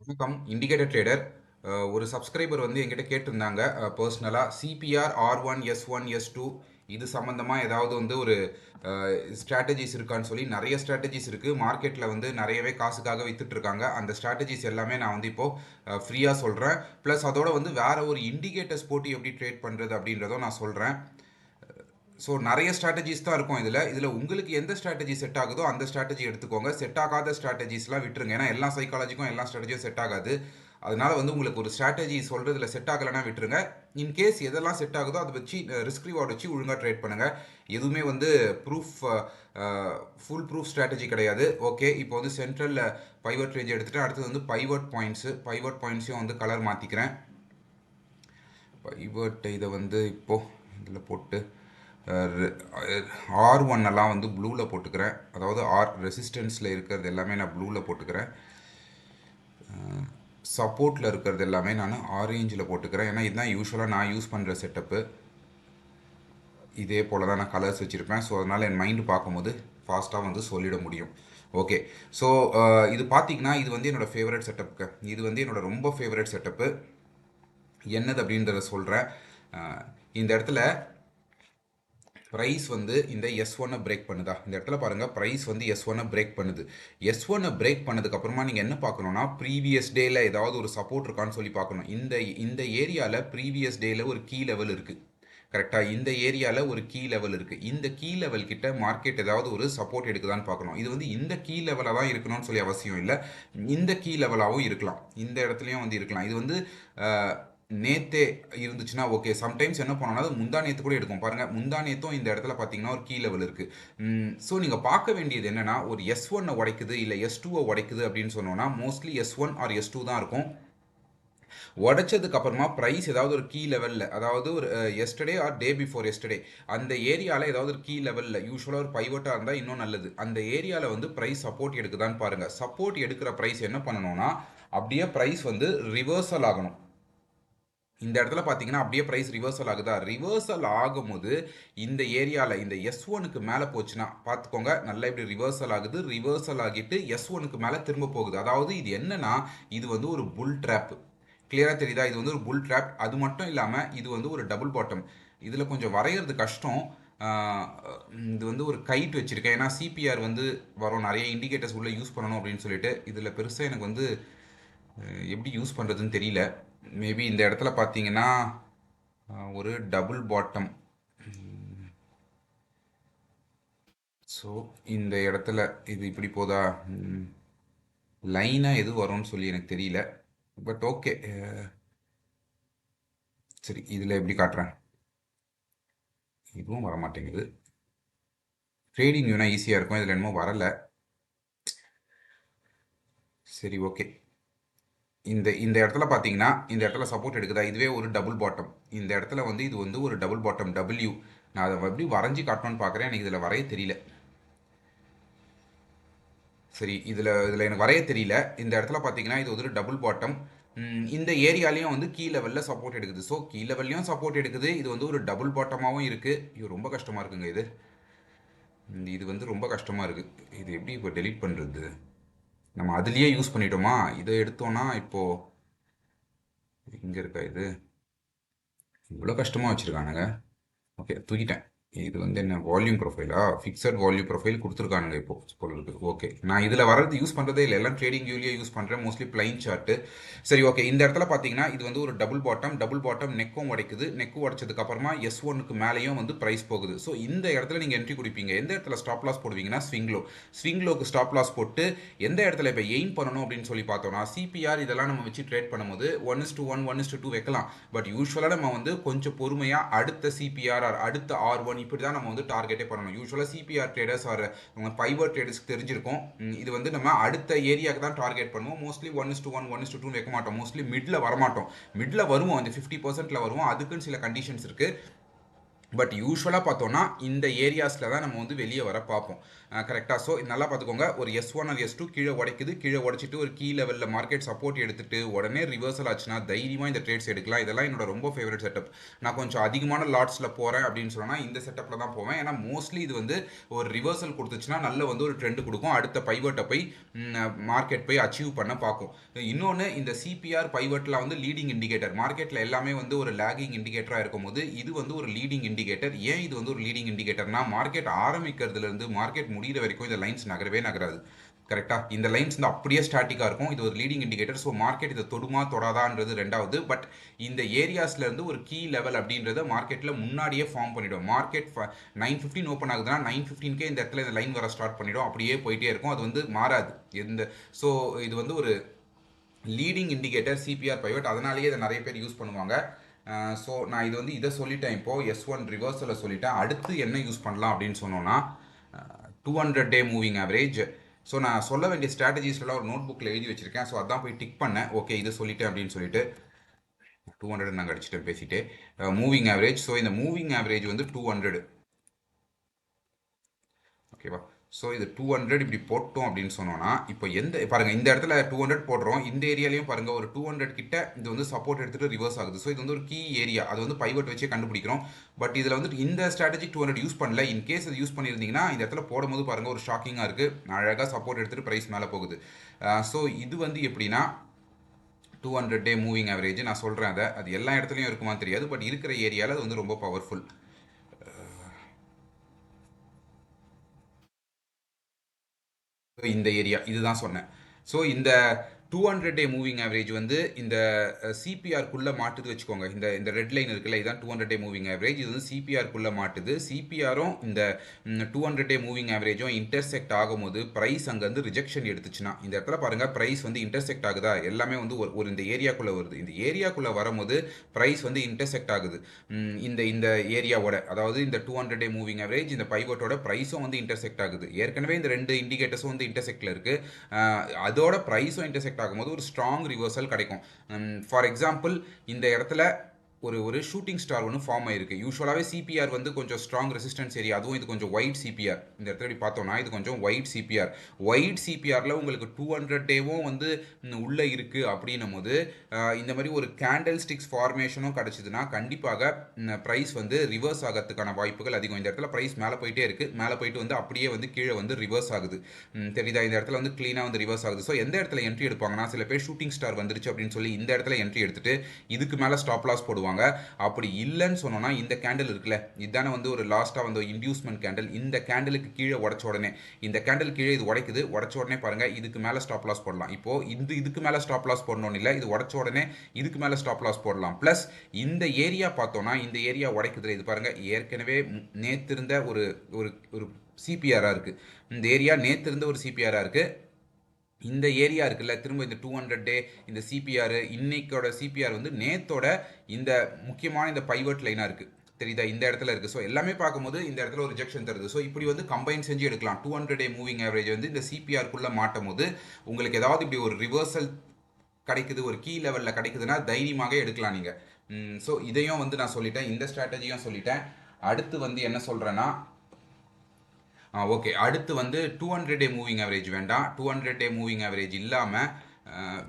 வணக்கம். Indicator trader. ஒரு subscriber வந்து என்கிட்ட கேட்டிருந்தாங்க பர்சனலாக சிபிஆர் R1 S1 S2 இது சம்மந்தமாக ஏதாவது வந்து ஒரு ஸ்ட்ராட்டஜிஸ் இருக்கான்னு சொல்லி நிறைய ஸ்ட்ராட்டஜிஸ் இருக்குது மார்க்கெட்டில் வந்து நிறையவே காசுக்காக வித்துட்ருக்காங்க. அந்த ஸ்ட்ராட்டஜிஸ் எல்லாமே நான் வந்து இப்போது ஃப்ரீயாக சொல்கிறேன். ப்ளஸ் அதோட வந்து வேற ஒரு இண்டிகேட்டர்ஸ் போட்டு எப்படி ட்ரேட் பண்ணுறது அப்படின்றதும் நான் சொல்கிறேன். ஸோ நிறைய ஸ்ட்ராட்டஜிஸ் தான் இருக்கும் இதில் உங்களுக்கு எந்த ஸ்ட்ராட்டஜி செட் ஆகுதோ அந்த ஸ்ட்ராட்டஜி எடுத்துக்கோங்க. செட் ஆகாத ஸ்ட்ராட்டஜிஸ்லாம் விட்டுருங்க. ஏன்னா எல்லா சைக்காலஜிக்கும் எல்லா ஸ்ட்ராட்டஜியும் செட் ஆகாது. அதனால வந்து உங்களுக்கு ஒரு ஸ்ட்ராட்டஜி சொல்கிறதுல செட் ஆகலைன்னா விட்டுருங்க. இன்கேஸ் எதெல்லாம் செட் ஆகுதோ அதை வச்சு ரிஸ்க் ரிவார்டு வச்சு ஒழுங்காக ட்ரேட் பண்ணுங்கள். எதுவுமே வந்து ப்ரூஃப் ஃபுல் ப்ரூஃப் ஸ்ட்ராட்டஜி கிடையாது. ஓகே, இப்போ வந்து சென்ட்ரலில் பைவட் ரேஞ்ச் எடுத்துகிட்டு அடுத்தது வந்து பைவட் பாயிண்ட்ஸையும் வந்து கலர் மாற்றிக்கிறேன். பைவட் இதை வந்து இப்போது இதில் போட்டு R1 எல்லாம் வந்து ப்ளூவில் போட்டுக்கிறேன். அதாவது ரெசிஸ்டன்ஸில் இருக்கிறது எல்லாமே நான் ப்ளூவில் போட்டுக்கிறேன். சப்போர்ட்டில் இருக்கிறது எல்லாமே நான் ஆரேஞ்சில் போட்டுக்கிறேன். ஏன்னா இதுதான் யூஸ்வலாக நான் யூஸ் பண்ணுற செட்டப்பு. இதே போல் தான் நான் கலர்ஸ் வச்சுருப்பேன். ஸோ அதனால் என் மைண்டு பார்க்கும்போது ஃபாஸ்ட்டாக வந்து சொல்லிட முடியும். ஓகே, ஸோ இது பார்த்தீங்கன்னா இது வந்து என்னோடய ஃபேவரட் செட்டப்புக்கு. இது வந்து என்னோடய ரொம்ப ஃபேவரட் செட்டப்பு. என்னது அப்படின்றத சொல்கிறேன். இந்த இடத்துல ப்ரைஸ் வந்து இந்த S1 பிரேக் பண்ணுதா? இந்த இடத்துல பாருங்கள், ப்ரைஸ் வந்து S1 பிரேக் பண்ணுது. S1 பிரேக் பண்ணதுக்கப்புறமா நீங்கள் என்ன பார்க்கணுன்னா, ப்ரீவியஸ் டேயில் ஏதாவது ஒரு சப்போர்ட் இருக்கான்னு சொல்லி பார்க்கணும். இந்த ஏரியாவில் ப்ரீவியஸ் டேயில் ஒரு கீ லெவல் இருக்குது. கரெக்டாக இந்த ஏரியாவில் ஒரு கீ லெவல் இருக்குது. இந்த கீ லெவல் கிட்ட மார்க்கெட் ஏதாவது ஒரு சப்போர்ட் எடுக்குதான்னு பார்க்கணும். இது வந்து இந்த கீ லெவலாக தான் இருக்கணும்னு சொல்லி அவசியம் இல்லை. இந்த கீ லெவலாகவும் இருக்கலாம். இந்த இடத்துலையும் வந்து இருக்கலாம். இது வந்து நேத்தே இருந்துச்சுன்னா ஓகே. சம்டைம்ஸ் என்ன பண்ணோம்னா அது முந்தா நேற்று கூட எடுக்கும். பாருங்கள், முந்தா நேற்றும் இந்த இடத்துல பார்த்தீங்கன்னா ஒரு கீ லெவல் இருக்குது. ஸோ நீங்கள் பார்க்க வேண்டியது என்னென்னா, ஒரு S1 உடைக்குது இல்லை S2 உடைக்குது அப்படின்னு சொன்னோன்னா மோஸ்ட்லி S1 ஆர் S2 தான் இருக்கும். உடைச்சதுக்கு அப்புறமா ப்ரைஸ் ஏதாவது ஒரு கீ லெவலில், அதாவது ஒரு yesterday or day before yesterday அந்த ஏரியாவில் ஏதாவது ஒரு கீ லெவலில், யூஸ்வலாக ஒரு பைவட்டாக இருந்தால் இன்னும் நல்லது, அந்த ஏரியாவில் வந்து ப்ரைஸ் சப்போர்ட் எடுக்குதான்னு பாருங்கள். சப்போர்ட் எடுக்கிற ப்ரைஸ் என்ன பண்ணணும்னா, அப்படியே ப்ரைஸ் வந்து ரிவர்சல் ஆகணும். இந்த இடத்துல பார்த்தீங்கன்னா அப்படியே ப்ரைஸ் ரிவர்சல் ஆகுதா? ரிவர்சல் ஆகும்போது இந்த ஏரியாவில் இந்த S1க்கு மேலே போச்சுன்னா பார்த்துக்கோங்க, நல்லா இப்படி ரிவர்சல் ஆகுது. ரிவர்சல் ஆகிட்டு S1க்கு மேலே திரும்ப போகுது. அதாவது இது என்னன்னா, இது வந்து ஒரு புல் ட்ராப். கிளியராக தெரியுதா? இது வந்து ஒரு புல் ட்ராப். அது மட்டும் இல்லாமல் இது வந்து ஒரு டபுள் பாட்டம். இதில் கொஞ்சம் வரைகிறது கஷ்டம். இது வந்து ஒரு கைட் வச்சுருக்கேன். ஏன்னா சிபிஆர் வந்து வரும், நிறைய இண்டிகேட்டர்ஸ் உள்ளே யூஸ் பண்ணணும் அப்படின்னு சொல்லிட்டு. இதில் பெருசாக எனக்கு வந்து எப்படி யூஸ் பண்ணுறதுன்னு தெரியல. மேபி இந்த இடத்துல பார்த்தீங்கன்னா ஒரு டபுள் பாட்டம். ஸோ இந்த இடத்துல இது இப்படி போதா, லைனாக எது வரும்னு சொல்லி எனக்கு தெரியல. பட் ஓகே, சரி இதில் எப்படி காட்டுறேன். இதுவும் வர மாட்டேங்குது. ட்ரேடிங் வேணால் ஈஸியாக இருக்கும், இதில் என்னமோ வரலை. சரி ஓகே, இந்த இந்த இடத்துல பார்த்தீங்கன்னா இந்த இடத்துல சப்போர்ட் எடுக்குதா? இதுவே ஒரு டபுள் பாட்டம். இந்த இடத்துல வந்து இது வந்து ஒரு டபுள் பாட்டம் W. நான் அதை எப்படி வரைஞ்சி காட்டணும்னு பார்க்குறேன். எனக்கு இதில் வரைய தெரியல. சரி, இதில் எனக்கு வரைய தெரியல. இந்த இடத்துல பார்த்தீங்கன்னா இது ஒரு டபுள் பாட்டம். இந்த ஏரியாலையும் வந்து கீ லெவலில் சப்போர்ட் எடுக்குது. ஸோ கீ லெவல்லையும் சப்போர்ட் எடுக்குது. இது வந்து ஒரு டபுள் பாட்டமாகவும் இருக்குது. இது ரொம்ப கஷ்டமாக இருக்குங்க. இது வந்து ரொம்ப கஷ்டமாக இருக்குது. இது எப்படி இப்போ டெலீட் பண்ணுறது? நம்ம அதுலேயே யூஸ் பண்ணிட்டோமா? இதை எடுத்தோன்னா இப்போது இங்கே இருக்கா? இது இவ்வளோ கஷ்டமாக வச்சுருக்கானுங்க. ஓகே, தூக்கிட்டேன். இது வந்து என்ன வால்யூம் ப்ரொஃபைலா? ஃபிக்ஸட் வால்யூம் ப்ரொஃபைல் கொடுத்துருக்கானுங்க இப்போ போல இருக்கு. ஓகே, நான் இதில் வரது யூஸ் பண்ணுறதே இல்லை. எல்லாம் ட்ரேடிங் வியூலேயே யூஸ் பண்ணுறேன், மோஸ்ட்லி பிளைன் சார்ட்டு. சரி ஓகே, இந்த இடத்துல பார்த்தீங்கன்னா இது வந்து ஒரு டபுள் பாட்டம் நெக்கும் உடைக்குது. நெக்கும் உடைச்சதுக்கு அப்புறமா S1க்கு மேலேயும் வந்து ப்ரைஸ் போகுது. ஸோ இந்த இடத்துல நீங்கள் என்ட்ரி கொடுப்பீங்க. எந்த இடத்துல ஸ்டாப் லாஸ் போடுவீங்கன்னா ஸ்விங்லோக்கு ஸ்டாப் லாஸ் போட்டு எந்த இடத்துல இப்போ எய்ம் பண்ணணும் அப்படின்னு சொல்லி பார்த்தோம்னா சிபிஆர் இதெல்லாம் நம்ம வச்சு ட்ரேட் பண்ணும்போது 1:1 1:2 வைக்கலாம். பட் யூஸ்வலாக நம்ம வந்து கொஞ்சம் பொறுமையாக அடுத்த சிபிஆர் அடுத்த R1 இப்படி தான் நம்ம வந்து டார்கெட்டே பண்ணணும். யூஸ்வலாக சிபிஆர் ட்ரேடர்ஸ் ஆர் பைவர் ட்ரேடர்ஸ்க்கு தெரிஞ்சிருக்கும். இது வந்து நம்ம அடுத்த ஏரியாவுக்கு தான் டார்கெட் பண்ணுவோம். மோஸ்ட்லி 1:1 1:2 வைக்க மாட்டோம். மோஸ்ட்லி மிடில் வரமாட்டோம். மிடில் வருவோம், அந்த 50%ல் வருவோம். அதுக்குன்னு சில கண்டிஷன்ஸ் இருக்குது. பட் யூஸ்வலாக பார்த்தோன்னா இந்த ஏரியாஸில் தான் நம்ம வந்து வெளியே வர பார்ப்போம். கரெக்டாக. ஸோ நல்லா பார்த்துக்கோங்க. ஒரு S1 ஆர் S2 கீழே உடைக்குது, கீழே உடைச்சிட்டு ஒரு கீ லெவலில் மார்க்கெட் சப்போர்ட் எடுத்துட்டு உடனே ரிவர்சல் ஆச்சுன்னா தைரியமாக இந்த ட்ரேட்ஸ் எடுக்கலாம். இதெல்லாம் என்னோட ரொம்ப ஃபேவரட் செட்டப். நான் கொஞ்சம் அதிகமான லாட்ஸில் போகிறேன் அப்படின்னு சொன்னால் இந்த செட்டப்பில் தான் போவேன். ஏன்னா மோஸ்ட்லி இது வந்து ஒரு ரிவர்சல் கொடுத்துச்சுன்னா நல்ல வந்து ஒரு ட்ரெண்ட் கொடுக்கும். அடுத்த பைவட்டை போய் மார்க்கெட் போய் அச்சீவ் பண்ண பார்க்கும். இன்னொன்று, இந்த சிபிஆர் பைவட்டில் வந்து லீடிங் இண்டிகேட்டர், மார்க்கெட்டில் எல்லாமே வந்து ஒரு லேகிங் இண்டிகேட்டராக இருக்கும்போது இது வந்து ஒரு லீடிங் இண்டிகேட்டர். ஏன் இது வந்து ஒரு லீடிங் இண்டிகேட்டர்னா, மார்க்கெட் ஆரம்பிக்கிறதுலேருந்து மார்க்கெட் முடிகிற வரைக்கும் இந்த லைன்ஸ் நகரவே நகராது. கரெக்டாக. இந்த லைன்ஸ் வந்து அப்படியே ஸ்டாட்டிக்காக இருக்கும். இது ஒரு லீடிங் இண்டிகேட்டர். ஸோ மார்க்கெட் இதை தொடுமா தொடாதான்றது ரெண்டாவது. பட் இந்த ஏரியாஸ்லேருந்து ஒரு கீ லெவல் அப்படின்றத மார்க்கெட்டில் முன்னாடியே ஃபார்ம் பண்ணிவிடும். மார்க்கெட் 9:15 ஓப்பன் ஆகுதுன்னா 9:15 இந்த இடத்துல இந்த லைன் வர ஸ்டார்ட் பண்ணிவிடும். அப்படியே போயிட்டே இருக்கும். அது வந்து மாறாது எந்த. ஸோ இது வந்து ஒரு லீடிங் இண்டிகேட்டர் சிபிஆர் பைவட். அதனாலேயே இதை நிறைய பேர் யூஸ் பண்ணுவாங்க. ஸோ நான் இது வந்து இதை சொல்லிட்டேன். இப்போது S1 ரிவர்சலில் சொல்லிட்டேன். அடுத்து என்ன யூஸ் பண்ணலாம் அப்படின்னு சொன்னோன்னா 200 டே மூவிங் ஆவரேஜ். ஸோ நான் சொல்ல வேண்டிய ஸ்ட்ராட்டஜிஸ்லாம் ஒரு நோட் புக்கில் எழுதி வச்சிருக்கேன். ஸோ அதான் போய் டிக் பண்ணேன். ஓகே இது சொல்லிட்டேன் அப்படின்னு சொல்லிட்டு 200 நாங்கள் அடிச்சுட்டேன் பேசிட்டு. Moving average. ஸோ இந்த மூவிங் ஆவரேஜ் வந்து 200. ஓகேவா. ஸோ இது 200 இப்படி போட்டோம் அப்படின்னு சொன்னோன்னா, இப்போ எந்த பாருங்கள் இந்த இடத்துல 200 போடுறோம். இந்த ஏரியாலையும் பாருங்கள் ஒரு 200 கிட்ட இது வந்து சப்போர்ட் எடுத்துகிட்டு ரிவர்ஸ் ஆகுது. ஸோ இது வந்து ஒரு கீ ஏரியா. அது வந்து பைவட் வச்சே கண்டுபிடிக்கிறோம். பட் இதில் வந்துட்டு இந்த ஸ்ட்ராட்டஜி 200 யூஸ் பண்ணல. இன்கேஸ் அது யூஸ் பண்ணியிருந்தீங்கன்னா இந்த இடத்துல போடும்போது பாருங்கள் ஒரு ஷாக்கிங்காக இருக்குது. அழகாக சப்போர்ட் எடுத்துகிட்டு ப்ரைஸ் மேலே போகுது. ஸோ இது வந்து எப்படின்னா 200 டே மூவிங் ஆவரேஜ் நான் சொல்கிறேன். அது எல்லா இடத்துலையும் இருக்குமான்னு தெரியாது. பட் இருக்கிற ஏரியாவில் அது வந்து ரொம்ப பவர்ஃபுல். இந்த ஏரியா இதுதான் சொன்னேன். ஸோ இந்த 200 டே மூவிங் ஆவரேஜ் வந்து இந்த சிபிஆர்க்குள்ளே மாட்டுது வச்சுக்கோங்க. இந்த இந்த ரெட் லைன் இருக்குல்ல, இதுதான் 200 டே மூவிங் ஆவரேஜ். இது வந்து சிபிஆர்க்குள்ளே மாட்டுது. சிபிஆரும் இந்த 200 டே மூவிங் ஆவரேஜும் இன்டர்செக்ட் ஆகும்போது ப்ரைஸ் அங்கேருந்து ரிஜெக்ஷன் எடுத்துச்சுன்னா, இந்த இடத்துல பாருங்கள் ப்ரைஸ் வந்து இன்டர்செக்ட் ஆகுதா, எல்லாமே வந்து ஒரு இந்த ஏரியாக்குள்ளே வருது. இந்த ஏரியாக்குள்ளே வரும்போது ப்ரைஸ் வந்து இன்டர்செக்ட் ஆகுது. இந்த இந்த ஏரியாவோட, அதாவது இந்த 200 டே மூவிங் ஆவரேஜ் இந்த பைவட்டோட ப்ரைஸும் வந்து இன்டர்செக்ட் ஆகுது. ஏற்கனவே இந்த ரெண்டு இண்டிகேட்டர்ஸும் வந்து இன்டர்செக்டில் இருக்குது. அதோட ப்ரைஸும் இன்டர்செக்ட் ஆகும்போது ஒரு ஸ்ட்ராங் ரிவர்சல் கிடைக்கும். ஃபார் எக்ஸாம்பிள் இந்த இடத்துல ஒரு ஷூட்டிங் ஸ்டார் ஒன்று ஃபார்ம் ஆயிருக்கு. யூஸ்வலாகவே சிபிஆர் வந்து கொஞ்சம் ஸ்ட்ராங் ரெசிஸ்டன்ஸ் ஏரியா. அதுவும் இது கொஞ்சம் ஒயிட் சிபிஆர். இந்த இடத்துல இப்படி பார்த்தோம்னா இது கொஞ்சம் ஒயிட் சிபிஆர். ஒயிட் சிபிஆரில் உங்களுக்கு 200 டேவும் வந்து உள்ளே இருக்குது அப்படின்னும் போது இந்த மாதிரி ஒரு கேண்டல் ஸ்டிக்ஸ் ஃபார்மேஷனும் கிடச்சிதுன்னா கண்டிப்பாக ப்ரைஸ் வந்து ரிவர்ஸ் ஆகிறதுக்கான வாய்ப்புகள் அதிகம். இந்த இடத்துல ப்ரைஸ் மேலே போயிட்டே இருக்குது. மேலே போயிட்டு வந்து அப்படியே வந்து கீழே வந்து ரிவர்ஸ் ஆகுது. தெரியுதா. இந்த இடத்துல வந்து க்ளீனாக வந்து ரிவர்ஸ் ஆகுது. ஸோ எந்த இடத்துல என்ட்ரி எடுப்பாங்கன்னா, சில பேர் ஷூட்டிங் ஸ்டார் வந்துருச்சு அப்படின்னு சொல்லி இந்த இடத்துல என்ட்ரி எடுத்துட்டு இதுக்கு மேலே ஸ்டாப் லாஸ் போடுவாங்க. அப்படி இல்லைன்னு சொன்னோன்னா இந்த கேண்டில் இருக்குல்ல, இதுதானே வந்து ஒரு லாஸ்ட்டாக வந்து இன்டியூஸ்மெண்ட் கேண்டில். இந்த கேண்டலுக்கு கீழே உடச்ச உடனே, இந்த கேண்டில் கீழே இது உடைக்குது. உடச்ச உடனே பாருங்கள் இதுக்கு மேலே ஸ்டாப் லாஸ் போடலாம். இப்போது இதுக்கு மேலே ஸ்டாப் லாஸ் போடணும்னு இல்லை, இது உடச்ச உடனே இதுக்கு மேலே ஸ்டாப் லாஸ் போடலாம். ப்ளஸ் இந்த ஏரியா பார்த்தோன்னா, இந்த ஏரியா உடைக்குது. இது பாருங்கள் ஏற்கனவே நேற்று இருந்த ஒரு ஒரு சிபிஆராக இருக்குது. இந்த ஏரியா நேற்று இருந்த ஒரு சிபிஆராக இருக்குது. இந்த ஏரியா இருக்குல்ல, திரும்ப இந்த 200 டே இந்த சிபிஆர், இன்னைக்கோட சிபிஆர் வந்து நேத்தோட இந்த முக்கியமான இந்த பைவட் லைனாக இருக்குது. தெரியுதா. இந்த இடத்துல இருக்குது. ஸோ எல்லாமே பார்க்கும்போது இந்த இடத்துல ஒரு ரிஜெக்ஷன் தருது. ஸோ இப்படி வந்து கம்பைன் செஞ்சு எடுக்கலாம். 200 டே மூவிங் ஆவரேஜ் வந்து இந்த சிபிஆருக்குள்ளே மாட்டும் போது உங்களுக்கு ஏதாவது இப்படி ஒரு ரிவர்சல் கிடைக்குது, ஒரு கீ லெவலில் கிடைக்குதுன்னா தைரியமாக எடுக்கலாம் நீங்கள். ஸோ இதையும் வந்து நான் சொல்லிட்டேன், இந்த ஸ்ட்ராட்டஜியும் சொல்லிட்டேன். அடுத்து வந்து என்ன சொல்கிறேன்னா, ஓகே அடுத்து வந்து 200 டே மூவிங் ஆவரேஜ் வேண்டாம். 200 டே மூவிங் ஆவரேஜ் இல்லாமல்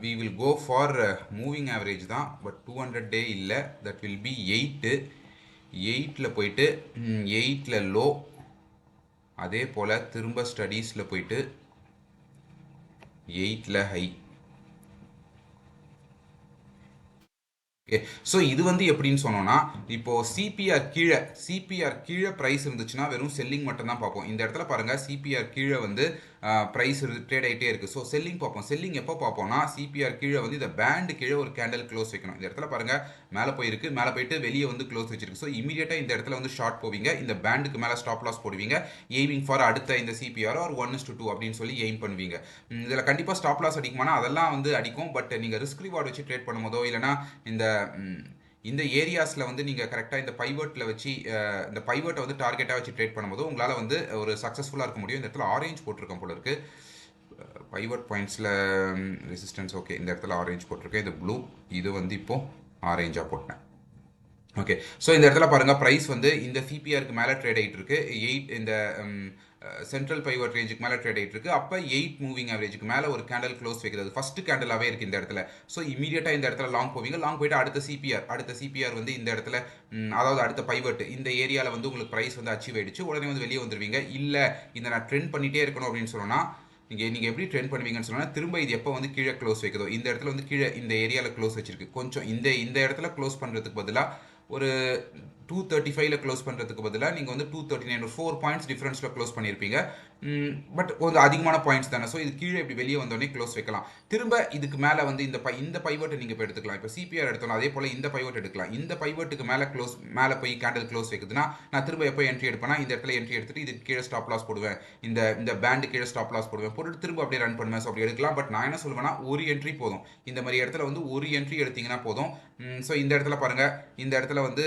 we will go for moving average தான். பட் 200 டே இல்லை, தட் வில் பி 8 போயிட்டு 8 லோ. அதே போல் திரும்ப ஸ்டடீஸில் போயிட்டு 8 ஹை. ஓகே. ஸோ இது வந்து எப்படின்னு சொன்னோன்னா, இப்போது சிபிஆர் கீழே ப்ரைஸ் இருந்துச்சுன்னா வெறும் செல்லிங் மட்டும் தான் பார்ப்போம். இந்த இடத்துல பாருங்கள் சிபிஆர் கீழே வந்து ப்ரைஸ் ட்ரேட் ஆகிட்டே இருக்குது. ஸோ செல்லிங் பார்ப்போம். செல்லிங் எப்போ பார்ப்போம்னா, சிபிஆர் கீழே வந்து இந்த பேண்டு கீழே ஒரு கேண்டல் க்ளோஸ் வைக்கணும். இந்த இடத்துல பாருங்கள் மேலே போயிருக்கு, மேலே போயிட்டு வெளியே வந்து க்ளோஸ் வச்சிருக்கு. ஸோ இமீடியட்டாக இந்த இடத்துல வந்து ஷார்ட் போவீங்க. இந்த பேண்டுக்கு மேலே ஸ்டாப் லாஸ் போடுவீங்க. எய்மிங் ஃபார் அடுத்த இந்த சிபிஆர் ஒரு 1:2 அப்படின்னு சொல்லி எய்ம் பண்ணுவீங்க. இதில் கண்டிப்பாக ஸ்டாப் லாஸ் அடிக்குமானா அதெல்லாம் வந்து அடிக்கும். பட் நீங்கள் ரிஸ்க் ரிவார்டு வச்சு ட்ரேட் பண்ணும்போதோ இல்லைனா இந்த ஏரியாஸில் வந்து நீங்கள் கரெக்டாக இந்த பைவட்டில் வச்சு இந்த பைவட்டை வந்து டார்கெட்டாக வச்சு ட்ரேட் பண்ணும்போது உங்களால் வந்து ஒரு சக்ஸஸ்ஃபுல்லாக இருக்க முடியும். இந்த இடத்துல ஆரேஞ்ச் போட்டிருக்கோம் போல இருக்குது. பைவட் பாயிண்ட்ஸில் ரெசிஸ்டன்ஸ் ஓகே. இந்த இடத்துல ஆரேஞ்ச் போட்டிருக்கேன். இது ப்ளூ, இது வந்து இப்போது ஆரேஞ்சாக போட்டேன். ஓகே. ஸோ இந்த இடத்துல பாருங்க பிரைஸ் வந்து இந்த சிபிஆருக்கு மேலே ட்ரேட் ஆகிட்டு இருக்கு. இந்த சென்ட்ரல் பைவட் ரேஞ்சுக்கு மேலே ட்ரேட் ஆகிட்டு இருக்கு. அப்போ 8 மூவிங் ஆவரேஜுக்கு மேலே ஒரு கேண்டல் க்ளோஸ் வைக்கிறது ஃபர்ஸ்ட் கேண்டலாகவே இருக்குது இந்த இடத்துல. ஸோ இமீடியட்டாக இந்த இடத்துல லாங் போவீங்க. லாங் போயிட்டு அடுத்த சிபிஆர் வந்து இந்த இடத்துல அதாவது அடுத்த பைவட் இந்த ஏரியாவில் வந்து உங்களுக்கு ப்ரைஸ் வந்து அச்சீவ் ஆயிடுச்சு. உடனே வந்து வெளியே வந்துடுவீங்க. இல்லை இந்த நான் ட்ரெண்ட் பண்ணிகிட்டே இருக்கணும் அப்படின்னு சொன்னோன்னா நீங்கள் எப்படி ட்ரெண்ட் பண்ணுவீங்கன்னு சொன்னால் திரும்ப இது எப்போ வந்து கீழே க்ளோஸ் வைக்குதோ இந்த இடத்துல வந்து கீழே இந்த ஏரியாவில் க்ளோஸ் வச்சிருக்கு. கொஞ்சம் இந்த இடத்துல க்ளோஸ் பண்ணுறதுக்கு பதிலாக ஒரு 235ல க்ளோஸ் பண்ணுறதுக்கு பதிலாக நீங்கள் வந்து 239 ஒரு 4 பாயிண்ட்ஸ் டிஃப்ரென்ஸில் க்ளோஸ் பண்ணியிருப்பீங்க. பட் கொஞ்சம் அதிகமான பாயிண்ட்ஸ் தானே. ஸோ இது கீழே இப்படி வெளியே வந்தோடனே க்ளோஸ் வைக்கலாம். திரும்ப இதுக்கு மேலே வந்து இந்த பைவட்டை நீங்கள் இப்போ எடுத்துக்கலாம். இப்போ சிபிஆர் எடுத்தோம் அதே போல் இந்த பைவட் எடுக்கலாம். இந்த பைவட்டுக்கு மேலே போய் கேண்டில் க்ளோஸ் வைக்குதுன்னா நான் திரும்ப எப்போ என்ட்ரி எடுப்பேன்னா இந்த இடத்துல என்ட்ரி எடுத்துட்டு இது கீழே ஸ்டாப் லாஸ் போடுவேன். இந்த பேண்டு கீழே ஸ்டாப் லாஸ் போட்டுட்டு திரும்ப அப்படியே ரன் பண்ணுவேன். ஸோ அப்படி எடுக்கலாம். பட் நான் என்ன சொல்லுவேன்னா ஒரு என்ட்ரி போதும். இந்த மாதிரி இடத்துல வந்து ஒரு என்ட்ரி எடுத்தீங்கன்னா போதும். ஸோ இந்த இடத்துல பாருங்கள், இந்த இடத்துல வந்து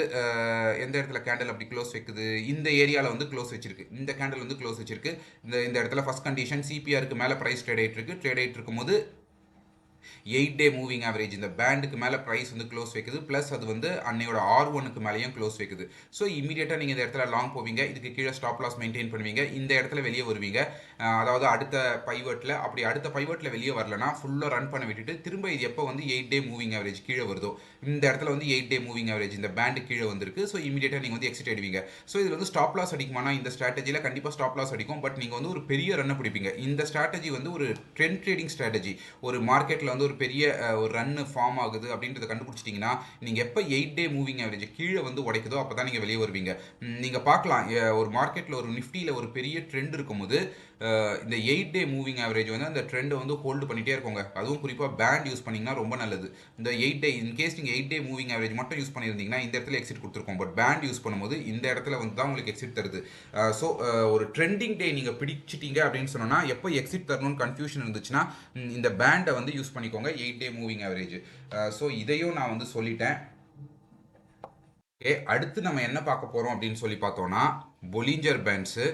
எந்த இடத்துல கேண்டில் அப்படி க்ளோஸ் வைக்குது, இந்த ஏரியாவில் வந்து க்ளோஸ் வச்சிருக்கு. இந்த கேண்டில் வந்து க்ளோஸ் வச்சிருக்கு. இந்த இடத்துல ஃபர்ஸ்ட் கண்டிஷன் சிபிஆருக்கு மேலே ப்ரைஸ் ட்ரேட் ஆகிட்டு இருக்கும்போது 8 டே மூவிங் ஆவரேஜ் இந்த பேண்டுக்கு மேலே ப்ரைஸ் வந்து க்ளோஸ் வைக்குது. ப்ளஸ் அது வந்து அன்னையோட R1க்கு மேலேயும் க்ளோஸ் வைக்குது. ஸோ இமீடியட்டாக நீங்கள் இந்த இடத்துல லாங் போவீங்க. இதுக்கு கீழே ஸ்டாப் லாஸ் மெயின்டைன் பண்ணுவீங்க. இந்த இடத்துல வெளியே வருவீங்க. அதாவது அடுத்த பைவட்டில் வெளியே வரலனா ஃபுல்லாக ரன் பண்ண விட்டுட்டு திரும்ப இது எப்போ வந்து 8 டே மூவிங் ஆவரேஜ் கீழே வருதோ இந்த இடத்துல வந்து 8 டே மூவிங் ஆவரேஜ் இந்த பேண்டு கீழே வந்திருக்கு. ஸோ இமீடியட்டாக நீங்கள் வந்து எக்ஸிட் ஆயிடுவீங்க. ஸோ இதில் வந்து ஸ்டாப் லாஸ் அடிக்குமானா இந்த ஸ்ட்ராட்டஜியில் கண்டிப்பாக ஸ்டாப் லாஸ் அடிக்கும். பட் நீங்கள் வந்து ஒரு பெரிய ரன்னை பிடிப்பீங்க. இந்த ஸ்ட்ராட்டஜி வந்து ஒரு ட்ரெண்ட் ட்ரேடிங் ஸ்ட்ராட்டஜி. ஒரு மார்க்கெட்டில் வந்து ஒரு பெரிய ஒரு ரன்னு ஃபார்ம் ஆகுது அப்படின்றத கண்டுபிடிச்சிட்டிங்கன்னா நீங்கள் எப்போ 8 டே மூவிங் ஆவரேஜ் கீழே வந்து உடைக்குதோ அப்போ தான் நீங்கள் வெளியே வருவீங்க. நீங்கள் பார்க்கலாம் ஒரு மார்க்கெட்டில் ஒரு நிஃப்டியில் ஒரு பெரிய ட்ரெண்ட் இருக்கும்போது இந்த 8 டே மூவிங் ஆவரேஜ் வந்து அந்த ட்ரெண்டை வந்து ஹோல்டு பண்ணிகிட்டே இருக்கோங்க. அதுவும் குறிப்பாக பேண்ட் யூஸ் பண்ணிங்கன்னா ரொம்ப நல்லது. இந்த 8 டே இன்கேஸ் நீங்கள் 8 டே மூவிங் ஆவரேஜ் மட்டும் யூஸ் பண்ணியிருந்தீங்கன்னா இந்த இடத்துல எக்ஸிட் கொடுத்துருக்கோம். பட் பேண்ட் யூஸ் பண்ணும்போது இந்த இடத்துல வந்து தான் உங்களுக்கு எக்ஸிட் தருது. ஸோ ஒரு ட்ரெண்டிங் டே நீங்கள் பிடிச்சிட்டீங்க அப்படின்னு சொன்னோன்னா எப்போ எக்ஸிட் தரணும்னு கன்ஃபியூஷன் இருந்துச்சுன்னா இந்த பேண்டை வந்து யூஸ் பண்ணிக்கோங்க 8 டே மூவிங் ஆவரேஜ். ஸோ இதையும் நான் வந்து சொல்லிட்டேன். ஓகே, அடுத்து நம்ம என்ன பார்க்க போகிறோம் அப்படின்னு சொல்லி பார்த்தோன்னா பொலிஞ்சர் பேண்ட்ஸு.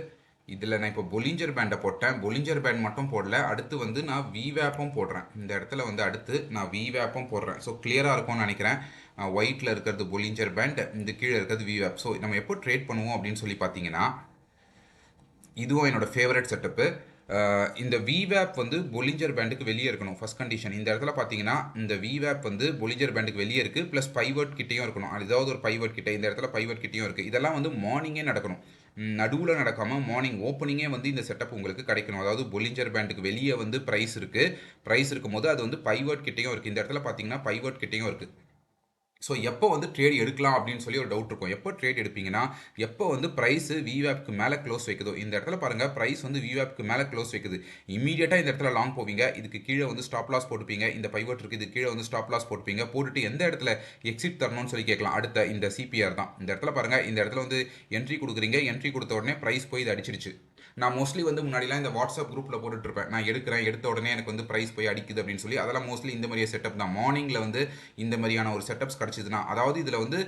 இதில் நான் இப்போ பொலிஞ்சர் பேண்டை போட்டேன். பொலிஞ்சர் பேண்ட் மட்டும் போடல, அடுத்து வந்து நான் விவேப்பும் போடுறேன். இந்த இடத்துல வந்து அடுத்து நான் விவேப்பும் போடுறேன். ஸோ கிளியராக இருக்கும்னு நினைக்கிறேன். ஒயிட்டில் இருக்கிறது பொலிஞ்சர் பேண்ட், இந்த கீழே இருக்கிறது விவேப். ஸோ நம்ம எப்போ ட்ரேட் பண்ணுவோம் அப்படின்னு சொல்லி பார்த்தீங்கன்னா இதுவும் என்னோடய ஃபேவரட் செட்டப்பு. இந்த விவேப் வந்து பொலிஞ்சர் பேண்டுக்கு வெளியே இருக்கணும். ஃபர்ஸ்ட் கண்டிஷன் இந்த இடத்துல பார்த்தீங்கன்னா இந்த விவேப் வந்து பொலிஞ்சர் பேண்டுக்கு வெளியே இருக்குது. ப்ளஸ் பைவட் கிட்டேயும் இருக்கணும். ஏதாவது ஒரு பைவட் கிட்டே இந்த இடத்துல பைவட் கிட்டேயும் இருக்குது. இதெல்லாம் வந்து மார்னிங்கே நடக்கணும். நடுவில் நடக்காமல் மார்னிங் ஓப்பனிங்கே வந்து இந்த செட்டப் உங்களுக்கு கிடைக்கணும். அதாவது பொலிஞ்சர் பேண்டுக்கு வெளியே வந்து ப்ரைஸ் இருக்கும் போது அது வந்து பைவட் கிட்டேயும் இருக்குது. இந்த இடத்துல பார்த்தீங்கன்னா பைவட் கிட்டேயும் இருக்குது. ஸோ எப்போ வந்து ட்ரேட் எடுக்கலாம் அப்படின்னு சொல்லி ஒரு டவுட் இருக்கும். எப்போ ட்ரேட் எடுப்பீங்கன்னா எப்போ வந்து ப்ரைஸு விவேப்க்கு மேலே க்ளோஸ் வைக்குதோ இந்த இடத்துல பாருங்கள் ப்ரைஸ் வந்து விவேப்க்கு மேலே க்ளோஸ் வைக்குது. இமீடியட்டாக இந்த இடத்துல லாங் போவீங்க. இதுக்கு கீழே வந்து ஸ்டாப் லாஸ் போட்டுப்பீங்க. இந்த பைவட் இருக்குது, இது கீழே வந்து ஸ்டாப் லாஸ் போட்டுப்பீங்க. போட்டுட்டு எந்த இடத்துல எக்ஸிட் தரணும்னு சொல்லி கேட்கலாம். அடுத்த இந்த சிபிஆர் தான். இந்த இடத்துல பாருங்கள், இந்த இடத்துல வந்து என்ட்ரி கொடுக்குறீங்க. என்ட்ரி கொடுத்த உடனே ப்ரைஸ் போய் இது அடிச்சிடுச்சு. நான் மோஸ்ட்லி வந்து முன்னாடிலாம் இந்த வாட்ஸ்அப் குரூப்பில் போட்டுட்ருப்பேன். நான் எடுத்த உடனே எனக்கு வந்து ப்ரைஸ் போய் அடிக்குது அப்படின்னு சொல்லி. அதெல்லாம் மோஸ்ட்லி இந்த மாதிரியே செட்டப் தான். மார்னிங்கில் வந்து இந்த மாதிரியான ஒரு செட்டப்ஸ் கிடச்சிதுன்னா, அதாவது இதில் வந்து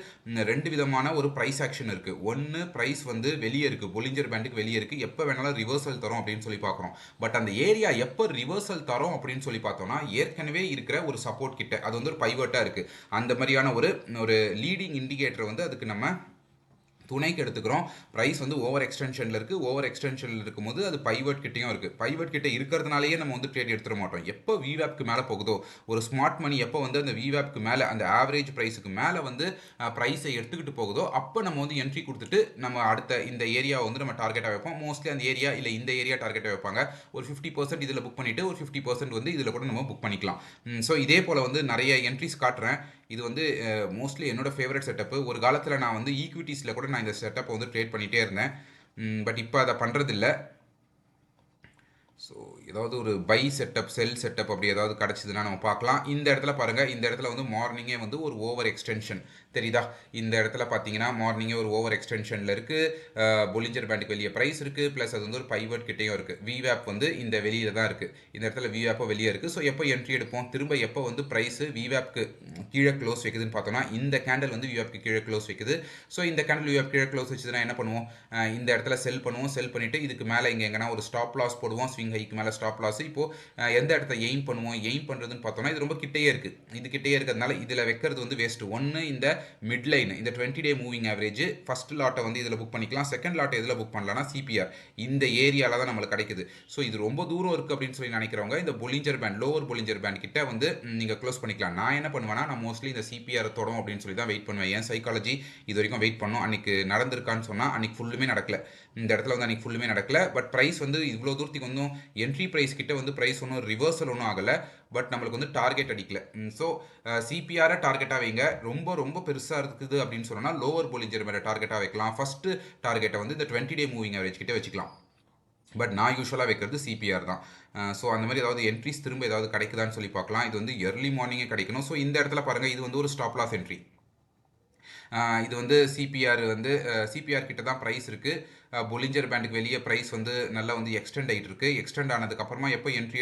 2 விதமான ஒரு ப்ரைஸ் ஆக்ஷன் இருக்குது. ஒன்று ப்ரைஸ் வந்து வெளியே இருக்குது, பொலிஞ்சர் பேண்டுக்கு வெளியே இருக்குது. எப்போ வேணாலும் ரிவர்சல் தரும் அப்படின்னு சொல்லி பார்க்குறோம். பட் அந்த ஏரியா எப்போ ரிவர்சல் தரும் அப்படின்னு சொல்லி பார்த்தோம்னா ஏற்கனவே இருக்கிற ஒரு சப்போர்ட் கிட்ட அது வந்து ஒரு பைவட்டாக இருக்குது. அந்த மாதிரியான ஒரு லீடிங் இண்டிகேட்டர் வந்து அதுக்கு நம்ம துணைக்கு எடுத்துக்கிறோம். ப்ரைஸ் வந்து ஓவர் எக்ஸ்டென்ஷனில் இருக்குது. ஓவர் எக்ஸ்டென்ஷனில் இருக்கும்போது அது பைவட் கிட்டையும் இருக்குது. பைவட் கிட்ட இருக்கிறதுனாலேயே நம்ம வந்து ட்ரேட் எடுத்துட மாட்டோம். எப்போ விவேப்க்கு மேலே போகுதோ ஒரு ஸ்மார்ட் மணி எப்போ வந்து அந்த விவேப்க்கு மேலே அந்த ஆவரேஜ் ப்ரைஸுக்கு மேலே வந்து ப்ரைஸை எடுத்துக்கிட்டு போகுதோ அப்போ நம்ம வந்து என்ட்ரி கொடுத்துட்டு நம்ம அடுத்த இந்த ஏரியாவை வந்து நம்ம டார்கெட்டாக வைப்போம். மோஸ்ட்லி அந்த ஏரியா இல்லை இந்த ஏரியா டார்கெட்டாக வைப்பாங்க. ஒரு 50% இதில் புக் பண்ணிவிட்டு ஒரு 50% வந்து இதில் கூட நம்ம புக் பண்ணிக்கலாம். ஸோ இதே போல் வந்து நிறைய என்ட்ரிஸ் காட்டுறேன். இது வந்து மோஸ்ட்லி என்னோடய ஃபேவரட் செட்டப்பு. ஒரு காலத்தில் நான் வந்து ஈக்விட்டிஸில் கூட நான் இந்த செட்டப்பை வந்து ட்ரேட் பண்ணிகிட்டே இருந்தேன். பட் இப்போ அதை பண்ணுறதில்ல. ஸோ ஏதாவது ஒரு பை செட்டப் செல் செட்டப் அப்படி ஏதாவது கிடச்சிதுன்னா நம்ம பார்க்கலாம். இந்த இடத்துல பாருங்கள், இந்த இடத்துல வந்து மார்னிங்கே வந்து ஒரு ஓவர் எக்ஸ்டென்ஷன் தெரியுதா? இந்த இடத்துல பார்த்தீங்கன்னா மார்னிங்கே ஒரு ஓவர் எக்ஸ்டென்ஷனில் இருக்குது. பொலிஞ்சர் பேண்டுக்கு வெளியே ப்ரைஸ் இருக்குது. ப்ளஸ் அது வந்து ஒரு பைவட் கிட்டேயும் இருக்குது. விவேப் வந்து இந்த வெளியில் தான் இருக்குது. இந்த இடத்துல விவேப்போ வெளியே இருக்குது. ஸோ எப்போ என்ட்ரி எடுப்போம்? திரும்ப எப்போ வந்து ப்ரைஸு விவேப்க்கு கீழே க்ளோஸ் வைக்குதுன்னு பார்த்தோன்னா இந்த கேண்டல் வந்து விவேப்க்கு கீழே க்ளோஸ் வைக்குது. ஸோ இந்த கேண்டல் விவேப் கீழே க்ளோஸ் வச்சுதுன்னா என்ன பண்ணுவோம்? இந்த இடத்துல செல் பண்ணுவோம். செல் பண்ணிவிட்டு இதுக்கு மேலே இங்கே எங்கன்னா ஒரு ஸ்டாப் லாஸ் போடுவோம். ஸ்விங் பையிங் ஹைக்கு மேலே ஸ்டாப் லாஸ். இப்போது எந்த இடத்த எய்ம் பண்ணுவோம், எய்ம் பண்ணுறதுன்னு பார்த்தோம்னா இது ரொம்ப கிட்டேயே இருக்குது. இது கிட்டேயே இருக்கிறதுனால இதில் வைக்கிறது வந்து வேஸ்ட்டு. ஒன்று இந்த மிட் லைன், இந்த 20 டே மூவிங் ஆவரேஜ் ஃபஸ்ட் லாட்டை வந்து இதில் புக் பண்ணிக்கலாம். செகண்ட் லாட்டை எதில் புக் பண்ணலாம்னா சிபிஆர், இந்த ஏரியாவில் தான் நம்மளுக்கு கிடைக்குது. ஸோ இது ரொம்ப தூரம் இருக்குது அப்படின்னு சொல்லி நினைக்கிறவங்க இந்த Bollinger pant, lower Bollinger pant கிட்ட வந்து நீங்கள் க்ளோஸ் பண்ணிக்கலாம். நான் என்ன பண்ணுவேன்னா, நான் மோஸ்ட்லி இந்த சிபிஆர் தொடும் அப்படின்னு சொல்லி தான் வெயிட் பண்ணுவேன். என் சைக்காலஜி இது வரைக்கும் வெயிட் பண்ணோம். அன்றைக்கி நடந்திருக்கான்னு சொன்னால் அன்றைக்கி ஃபுல்லுமே நடக்கல. இந்த இடத்துல வந்து அன்றைக்கி ஃபுல்லுமே நடக்கல. பட் ப்ரைஸ் வந்து இவ்வளோ தூரத்துக்கு ஒன்றும் என்ட்ரி ப்ரைஸ் கிட்ட வந்து ப்ரைஸ் ஒன்றும் ரிவர்சல் ஒன்றும் ஆகலை. பட் நம்மளுக்கு வந்து டார்கெட் அடிக்கல. ஸோ சிபிஆரை டார்கெட்டாக வைங்க. ரொம்ப ரொம்ப பெருசாக இருக்குது அப்படின்னு சொன்னால் லோவர் பொலிஞ்சர் மேலே டார்கெட்டாக வைக்கலாம். ஃபஸ்ட்டு டார்கெட்டை வந்து இந்த 20 டே மூவிங் ஆவரேஜ் கிட்ட வச்சுக்கலாம். பட் நான் யூஸ்வலாக வைக்கிறது சிபிஆர் தான். ஸோ அந்த மாதிரி ஏதாவது என்ட்ரிஸ் திரும்ப ஏதாவது கிடைக்குதான்னு சொல்லி பார்க்கலாம். இது வந்து எர்லி மார்னிங்கே கிடைக்கணும். ஸோ இந்த இடத்துல பாருங்கள், இது வந்து ஒரு ஸ்டாப் லாஸ் என்ட்ரி. இது வந்து சிபிஆர் கிட்ட தான் ப்ரைஸ் இருக்குது. பொலிஞ்சர் பேண்டுக்கு வெளியே ப்ரைஸ் வந்து நல்லா வந்து எக்ஸ்டெண்ட் ஆகிட்டு இருக்குது. எக்ஸ்டெண்ட் ஆனதுக்கப்புறமா எப்போ என்ட்ரி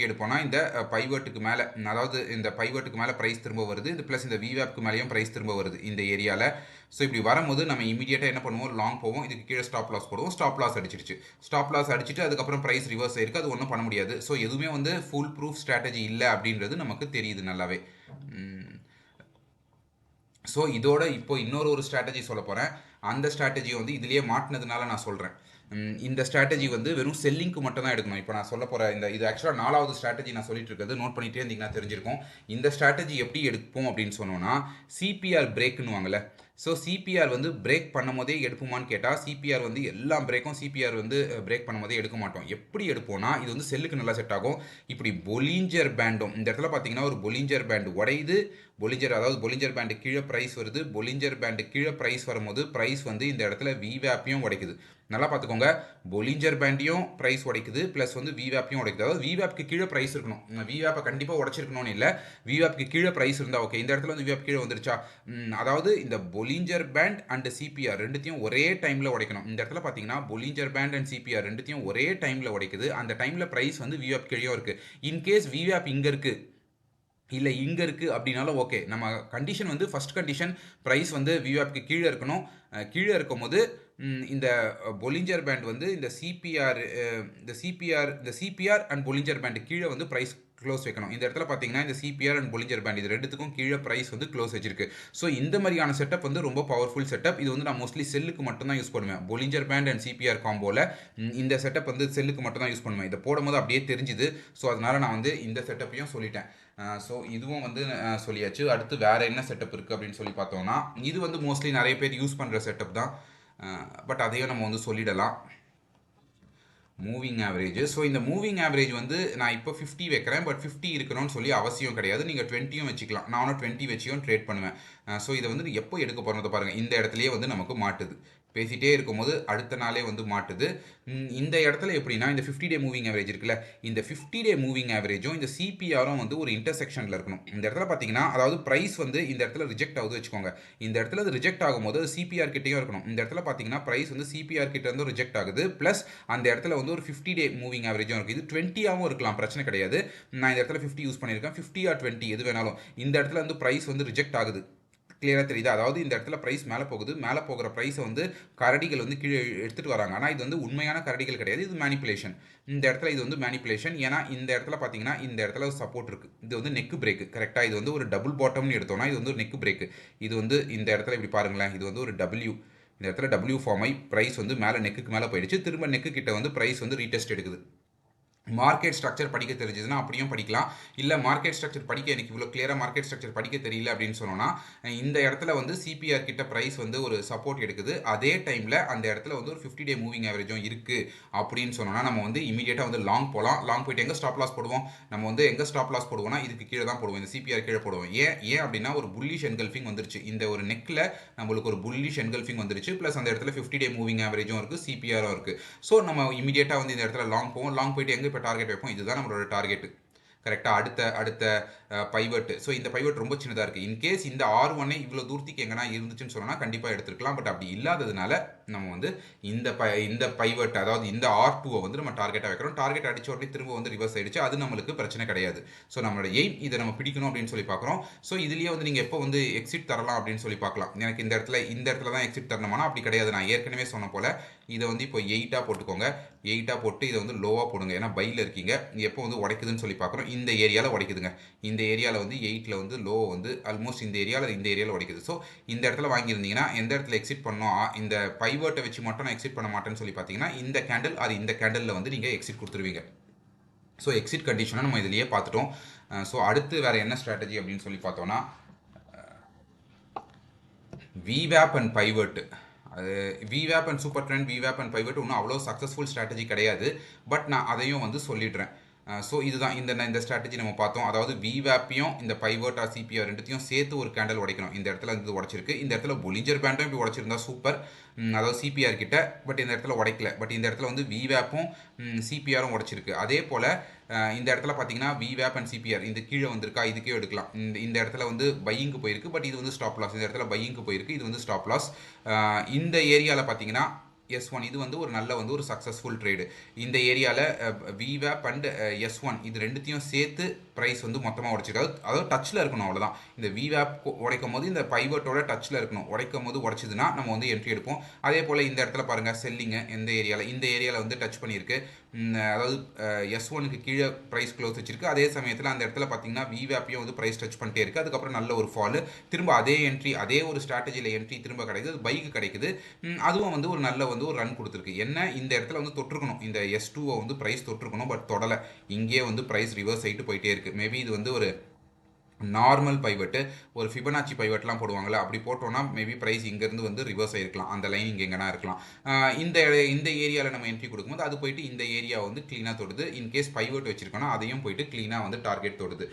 எடுப்போம்னா இந்த பைவர்ட்டுக்கு மேலே, அதாவது இந்த பைவர்ட்டுக்கு மேலே ப்ரைஸ் திரும்ப வருது. இது ப்ளஸ் இந்த விவேப்க்கு மேலேயும் ப்ரைஸ் திரும்ப வருது இந்த ஏரியாவில். ஸோ இப்படி வரும்போது நம்ம இமீடியட்டாக என்ன பண்ணுவோம், லாங் போவோம். இதுக்கு கீழே ஸ்டாப் லாஸ் போடுவோம். ஸ்டாப் லாஸ் அடிச்சிட்டு அதுக்கப்புறம் ப்ரைஸ் ரிவர்ஸ் ஆயிருக்கு. அது ஒன்றும் பண்ண முடியாது. ஸோ எதுவுமே வந்து ஃபுல் ப்ரூஃப் ஸ்ட்ராட்டஜி இல்லை அப்படின்றது நமக்கு தெரியுது நல்லாவே. ஸோ இதோட இப்போ இன்னொரு ஸ்ட்ராட்டஜி சொல்ல போகிறேன். அந்த ஸ்ட்ராட்டஜி வந்து இதுலேயே மாட்டினதுனால நான் சொல்கிறேன். இந்த ஸ்ட்ராட்டஜி வந்து வெறும் செல்லிங்க்கு மட்டும் தான் எடுக்கணும். இப்போ நான் சொல்ல போகிற இது ஆக்சுவலாக 4வது ஸ்ட்ராட்டஜி நான் சொல்லிட்டு இருக்கிறது. நோட் பண்ணிகிட்டே இருந்தீங்கன்னா தெரிஞ்சிருக்கும். இந்த ஸ்ட்ராட்டஜி எப்படி எடுப்போம் அப்படின்னு சொன்னோன்னா, சிபிஆர் பிரேக்குன்னு வாங்கல. ஸோ சிபிஆர் வந்து பிரேக் பண்ணும் போதே எடுப்போமான்னு கேட்டால், சிபிஆர் வந்து எல்லா பிரேக்கும் சிபிஆர் வந்து பிரேக் பண்ணும் போதே எடுக்க மாட்டோம். எப்படி எடுப்போம்னா, இது வந்து செல்லுக்கு நல்லா செட் ஆகும். இப்படி பொலிஞ்சர் பேண்டும் இந்த இடத்துல பார்த்தீங்கன்னா ஒரு பொலிஞ்சர் பேண்ட் உடையுது. பொலிஞ்சர் பேண்டு கீழே ப்ரைஸ் வருது. பொலிஞ்சர் பேண்டு கீழே ப்ரைஸ் வரும்போது ப்ரைஸ் வந்து இந்த இடத்துல விவேப்பையும் உடைக்குது. நல்லா பார்த்துக்கோங்க, பொலிஞ்சர் பேண்டையும் ப்ரைஸ் உடைக்குது, ப்ளஸ் வந்து விவேப்பையும் உடைக்குது. அதாவது விவேப்க்கு கீழே ப்ரைஸ் இருக்கணும். விவேப்பை கண்டிப்பாக உடைச்சிருக்கணும்னு இல்லை, விவேப்க்கு கீழே ப்ரைஸ் இருந்தால் ஓகே. இந்த இடத்துல வந்து விவேப் கீழே வந்துருச்சா, அதாவது இந்த பொலிஞ்சர் பேண்ட் அண்ட் சிபிஆர் ரெண்டுத்தையும் ஒரே டைமில் உடைக்கணும். இந்த இடத்துல பார்த்தீங்கன்னா பொலிஞ்சர் பேண்ட் அண்ட் சிபிஆர் ரெண்டுத்தையும் ஒரே டைமில் உடைக்குது. அந்த டைமில் ப்ரைஸ் வந்து விவேப் கீழேயும் இருக்குது. இன்கேஸ் விவேப் இங்கே இருக்குது இல்லை இங்கே இருக்குது அப்படின்னாலும் ஓகே. நம்ம கண்டிஷன் வந்து ஃபஸ்ட் கண்டிஷன் ப்ரைஸ் வந்து விவேப்க்கு கீழே இருக்கணும். கீழே இருக்கும் போது இந்த பொலிஞ்சர் பேண்ட் வந்து இந்த சிபிஆர் அண்ட் பொலிஞ்சர் பேண்ட் கீழே வந்து ப்ரைஸ் க்ளோஸ் வைக்கணும். இந்த இடத்துல பார்த்தீங்கன்னா இந்த சிபிஆர் அண்ட் பொலிஞ்சர் பேண்ட் இது ரெண்டுத்துக்கும் கீழே ப்ரைஸ் வந்து க்ளோஸ் வச்சிருக்கு. ஸோ இந்த மாதிரியான செட்டப் வந்து ரொம்ப பவர்ஃபுல் செட்டப். இது வந்து நான் மோஸ்ட்லி செல்லுக்கு மட்டும் தான் யூஸ் பண்ணுவேன். பொலிஞ்சர் பேண்ட் அண்ட் சிபிஆர் காம்போவில் இந்த செட்டப் வந்து செல்லுக்கு மட்டும் தான் யூஸ் பண்ணுவேன். இதை போடும்போது அப்படியே தெரிஞ்சுது. ஸோ அதனால் நான் வந்து இந்த செட்டப்பையும் சொல்லிட்டேன். ஸோ இதுவும் வந்து சொல்லியாச்சு. அடுத்து வேறு என்ன செட்டப் இருக்குது அப்படின்னு சொல்லி பார்த்தோம்னா, இது வந்து மோஸ்ட்லி நிறைய பேர் யூஸ் பண்ணுற செட்டப் தான். பட் அதையும் நம்ம வந்து சொல்லிடலாம். Moving average. ஸோ இந்த மூவிங் ஆவரேஜ் வந்து நான் இப்போ 50 வைக்கிறேன். பட் 50 இருக்கணும்னு சொல்லி அவசியம் கிடையாது. நீங்கள் 20யும் வச்சுக்கலாம். நானும் 20 வச்சியும் ட்ரேட் பண்ணுவேன். ஸோ இதை வந்து எப்போ எடுக்க போகிறத பாருங்கள். இந்த இடத்துலையே வந்து நமக்கு மாட்டுது. பேசிகிட்டே இருக்கும்போது அடுத்த நாளே வந்து மாட்டுது. இந்த இடத்துல எப்படின்னா, இந்த 50 டே மூவிங் ஆவரேஜ் இருக்குல்ல, இந்த 50 டே மூவிங் ஆவரேஜும் இந்த சிபிஆரும் வந்து ஒரு இன்டர்செக்ஷனில் இருக்கணும். இந்த இடத்துல பார்த்தீங்கன்னா, அதாவது ப்ரைஸ் வந்து இந்த இடத்துல ரிஜெக்ட் ஆகுது வச்சுக்கோங்க. இந்த இடத்துல அது ரிஜெக்ட் ஆகும்போது அது சிபிஆர் கிட்டேயும் இருக்கணும். இந்த இடத்துல பார்த்தீங்கன்னா ப்ரைஸ் வந்து சிபிஆர் கிட்ட இருந்து ரிஜெக்ட் ஆகுது. ப்ளஸ் அந்த இடத்துல வந்து ஒரு 50 டே மூவிங் ஆவரேஜும் இருக்குது. இது 20ஆகவும் இருக்கலாம், பிரச்சனை கிடையாது. நான் இந்த இடத்துல 50 யூஸ் பண்ணியிருக்கேன். 50 ஆர் 20 எது வேணாலும். இந்த இடத்துல வந்து ப்ரைஸ் வந்து ரிஜெக்ட் ஆகுது. கிளியராக தெரியுது. அதாவது இந்த இடத்துல ப்ரைஸ் மேலே போகுது. மேலே போகிற ப்ரைஸை வந்து கரடிகள் வந்து கீழே எடுத்துகிட்டு வராங்க. ஆனால் இது வந்து உண்மையான கரடிகள் கிடையாது. இது மேனிப்புலேஷன். இந்த இடத்துல இது வந்து மேனிப்புலேஷன். ஏன்னா இந்த இடத்துல பார்த்தீங்கன்னா இந்த இடத்துல சப்போர்ட் இருக்குது. இது வந்து நெக் பிரேக்கு. கரெக்டாக இது வந்து ஒரு டபுள் பாட்டம்னு எடுத்தோம்னா இது வந்து ஒரு நெக் பிரேக்கு. இது வந்து இந்த இடத்துல இப்படி பாருங்களேன், இது வந்து ஒரு டபிள்யூ. இந்த இடத்துல டபிள்யூ ஃபார்ம் ஆகி ப்ரைஸ் வந்து மேலே நெக்குக்கு மேலே போயிடுச்சு. திரும்ப நெக்கு கிட்ட வந்து ப்ரைஸ் வந்து ரீடெஸ்ட் எடுக்குது. மார்க்கெட் ஸ்ட்ரக்சர் படிக்க தெரிஞ்சதுன்னா அப்படியும் படிக்கலாம். இல்லை மார்க்கெட் ஸ்ட்ரக்சர் படிக்க எனக்கு இவ்வளோ கிளியராக மார்க்கெட் ஸ்ட்ரக்சர் படிக்க தெரியல அப்படின்னு சொன்னோன்னா, இந்த இடத்துல வந்து சிபிஆர் கிட்ட ப்ரைஸ் வந்து ஒரு சப்போர்ட் எடுக்குது. அதே டைமில் அந்த இடத்துல வந்து ஒரு 50 டே மூவிங் ஆவரேஜும் இருக்குது அப்படின்னு சொன்னோன்னா, நம்ம வந்து இமீடியட்டாக வந்து லாங் போகலாம். லாங் போயிட்டு எங்கே ஸ்டாப் லாஸ் போடுவோம், நம்ம வந்து எங்கே ஸ்டாப் லாஸ் போடுவோம்னா இதுக்கு கீழே தான் போடுவோம். இந்த சிபிஆர் கீழே போடுவோம். ஏன் அப்படின்னா ஒரு புல்லிஷ் என்கல்ஃபிங் வந்துருச்சு. இந்த ஒரு நெக்கில் நம்மளுக்கு ஒரு புல்லிஷ் என்கல்ஃபிங் வந்துருச்சு. ப்ளஸ் அந்த இடத்துல 50 டே மூவிங் ஆவரேஜும் இருக்குது, சிபிஆரும் இருக்குது. ஸோ நம்ம இமீடியட்டாக வந்து இந்த இடத்துல லாங் போவோம். லாங் போயிட்டு எங்கே இப்போ டார்கெட் வைப்போம், இதுதான் நம்மளோட டார்கெட்டு. கரெக்டாக அடுத்த அடுத்த பைவட். ஸோ இந்த பைவட் ரொம்ப சின்னதாக இருக்குது. இன்கேஸ் இந்த R1 இவ்வளோ தூரத்துக்கு எங்கன்னா இருந்துச்சுன்னு சொன்னால் கண்டிப்பாக எடுத்துருக்கலாம். பட் அப்படி இல்லாததுனால நம்ம வந்து இந்த பைவட், அதாவது இந்த R2 வந்து நம்ம டார்கெட்டாக வைக்கிறோம். டார்கெட் அடிச்ச உடனே திரும்ப வந்து ரிவர்ஸ் ஆயிடுச்சு, அது நம்மளுக்கு பிரச்சனை கிடையாது. ஸோ நம்மளோட எய்ம் இதை நம்ம பிடிக்கணும் அப்படின்னு சொல்லி பார்க்குறோம். ஸோ இதுலேயே வந்து நீங்கள் எப்போ வந்து எக்ஸிட் தரலாம் அப்படின்னு சொல்லி பார்க்கலாம். எனக்கு இந்த இடத்துல தான் எக்ஸிட் தரணுமானா அப்படி கிடையாது. நான் ஏற்கனவே சொன்ன போல் இதை வந்து இப்போ 8ஆக போட்டுக்கோங்க. 8ஆக போட்டு இதை வந்து லோவாக போடுங்க. ஏன்னா பையில் இருக்கீங்க. எப்போ வந்து உடைக்குதுன்னு சொல்லி பார்க்குறோம். இந்த ஏரியாவில் உடைக்குதுங்க. இந்த ஏரியாவில் வந்து 8ல் வந்து லோ வந்து ஆல்மோஸ்ட் இந்த ஏரியாவில் உடைக்குது. ஸோ இந்த இடத்துல வாங்கியிருந்தீங்கன்னா எந்த இடத்துல எக்ஸிட் பண்ணோம், இந்த பைவர்ட்டை வச்சு மட்டும் நான் எக்ஸிட் பண்ண மாட்டேன்னு சொல்லி பார்த்தீங்கன்னா இந்த கேண்டில் இந்த கேண்டலில் வந்து நீங்கள் எக்ஸிட் கொடுத்துருவீங்க. ஸோ எக்ஸிட் கண்டிஷனை நம்ம இதிலேயே பார்த்துட்டோம். ஸோ அடுத்து வேறு என்ன ஸ்ட்ராட்டஜி அப்படின்னு சொல்லி பார்த்தோன்னா VWAP அண்ட் பைவர்ட். அது VWAP and super trend, VWAP and பைவர்ட் இன்னும் அவ்வளோ சக்ஸஸ்ஃபுல் ஸ்ட்ராட்டஜி கிடையாது. பட் நான் அதையும் வந்து சொல்லிடுறேன். ஸோ இதுதான் இந்த ஸ்ட்ராட்டஜி நம்ம பார்த்தோம். அதாவது VWAPையும் இந்த பைவர்ட் ஆர் சிபிஆர் ரெண்டுத்தையும் சேர்த்து ஒரு கேண்டல் உடைக்கணும். இந்த இடத்துல வந்து உடைச்சிருக்கு. இந்த இடத்துல பொலிஞ்சர் பேண்டும் இப்படி உடைச்சிருந்தா சூப்பர், அதாவது சிபிஆர் கிட்ட. பட் இந்த இடத்துல உடைக்கல. பட் இந்த இடத்துல வந்து VWAPும் சிபிஆரும் உடைச்சிருக்கு. அதே போல் இந்த இடத்துல பார்த்தீங்கன்னா VWAP அண்ட் சிபிஆர் இந்த கீழே வந்திருக்கா, இதுக்கே எடுக்கலாம். இந்த இடத்துல வந்து பையிங்க்கு போயிருக்கு. பட் இது வந்து ஸ்டாப் லாஸ். இந்த இடத்துல பையிங்க்கு போயிருக்கு, இது வந்து ஸ்டாப் லாஸ். இந்த ஏரியாவில் பார்த்தீங்கன்னா S1 இது வந்து ஒரு நல்ல வந்து ஒரு சக்ஸஸ்ஃபுல் ட்ரேடு. இந்த ஏரியாவில் VWAP அண்ட் S1 இது ரெண்டுத்தையும் சேர்த்து ப்ரைஸ் வந்து மொத்தமாக உடைச்சிருக்காது. அதாவது டச்சில் இருக்கணும், அவ்வளோதான். இந்த VWAP உடைக்கும் போது இந்த பைவர்ட்டோட டச்சில் இருக்கணும். உடைக்கும் போது உடைச்சிதுன்னா நம்ம வந்து என்ட்ரி எடுப்போம். அதே போல் இந்த இடத்துல பாருங்கள் செல்லிங்கு இந்த ஏரியாவில் வந்து டச் பண்ணியிருக்கு. அதாவது S1க்கு கீழே ப்ரைஸ் க்ளோஸ் வச்சிருக்கு. அதே சமயத்தில் அந்த இடத்துல பார்த்தீங்கன்னா VWAPையும் வந்து ப்ரைஸ் டச் பண்ணிட்டே இருக்குது. அதுக்கப்புறம் நல்ல ஒரு ஃபாலு, திரும்ப அதே என்ட்ரி, அதே ஒரு ஸ்ட்ராட்டஜியில் என்ட்ரி திரும்ப கிடைக்குது. அது பைக்கு கிடைக்குது. அதுவும் வந்து ஒரு நல்ல வந்து ஒரு ரன் கொடுத்துருக்கு. என்ன இந்த இடத்துல வந்து தொற்றுக்கணும், இந்த S2 வந்து ப்ரைஸ் தொற்றுக்கணும். பட் தொடலை. இங்கே வந்து ப்ரைஸ் ரிவர்ஸ் ஆகிட்டு போயிட்டே இருக்குது. மேபி இது வந்து ஒரு நார்மல் பைவட்டு, ஒரு ஃபிபனாச்சி பைவட்லாம் போடுவாங்கள்ல, அப்படி போட்டோன்னா மேபி ப்ரைஸ் இங்கேருந்து வந்து ரிவர்ஸ் ஆகிருக்கலாம். அந்த லைன் இங்கே எங்கன்னா இருக்கலாம். இந்த ஏரியாவில் நம்ம என்ட்ரி கொடுக்கும்போது அது போயிட்டு இந்த ஏரியா வந்து க்ளீனாக தொடுது. இன்கேஸ் பைவட் வச்சிருக்கோன்னா அதையும் போயிட்டு க்ளீனாக வந்து டார்கெட் தொடுது.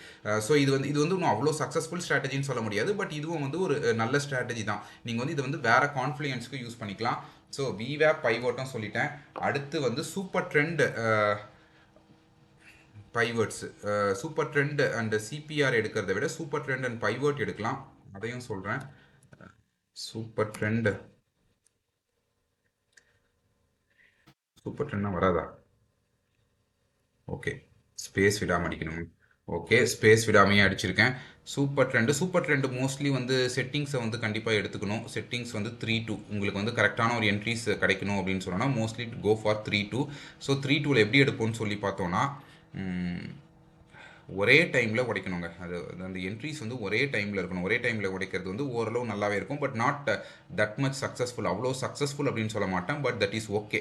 ஸோ இது வந்து இன்னும் அவ்வளோ சக்ஸஸ்ஃபுல் ஸ்ட்ராட்டஜின்னு சொல்ல முடியாது. பட் இதுவும் வந்து ஒரு நல்ல ஸ்ட்ராட்டஜி தான். நீங்கள் வந்து இதை வந்து வேறு கான்ஃப்ளூயன்ஸ்க்கு யூஸ் பண்ணிக்கலாம். ஸோ VWAP பைவட்டும் சொல்லிட்டேன். அடுத்து வந்து super trend pivots. Super trend and CPR எடுக்கிறத விட சூப்பர் ட்ரெண்ட் அண்ட் பைவர்ட் எடுக்கலாம். அதையும் சொல்கிறேன். சூப்பர் ட்ரெண்ட்னா வராதா? ஓகே, ஸ்பேஸ் விடாமல் அடிக்கணும். ஓகே, ஸ்பேஸ் விடாமையே அடிச்சிருக்கேன். சூப்பர் ட்ரெண்டு மோஸ்ட்லி வந்து செட்டிங்ஸை வந்து கண்டிப்பாக எடுத்துக்கணும். செட்டிங்ஸ் வந்து 3-2 உங்களுக்கு வந்து கரெக்டான ஒரு என்ட்ரிஸ் கிடைக்கணும் அப்படின்னு சொன்னோன்னா மோஸ்ட்லி கோ ஃபார் 3-2. ஸோ 3-2ல் எப்படி எடுப்போம்னு சொல்லி பார்த்தோன்னா ஒரே டைமில் உடைக்கணுங்க. அது அந்த என்ட்ரிஸ் வந்து ஒரே டைமில் இருக்கணும். ஒரே டைமில் உடைக்கிறது வந்து ஓரளவு நல்லாவே இருக்கும். But not that much successful. அவ்வளோ சக்ஸஸ்ஃபுல் அப்படின்னு சொல்ல மாட்டேன். But that is okay.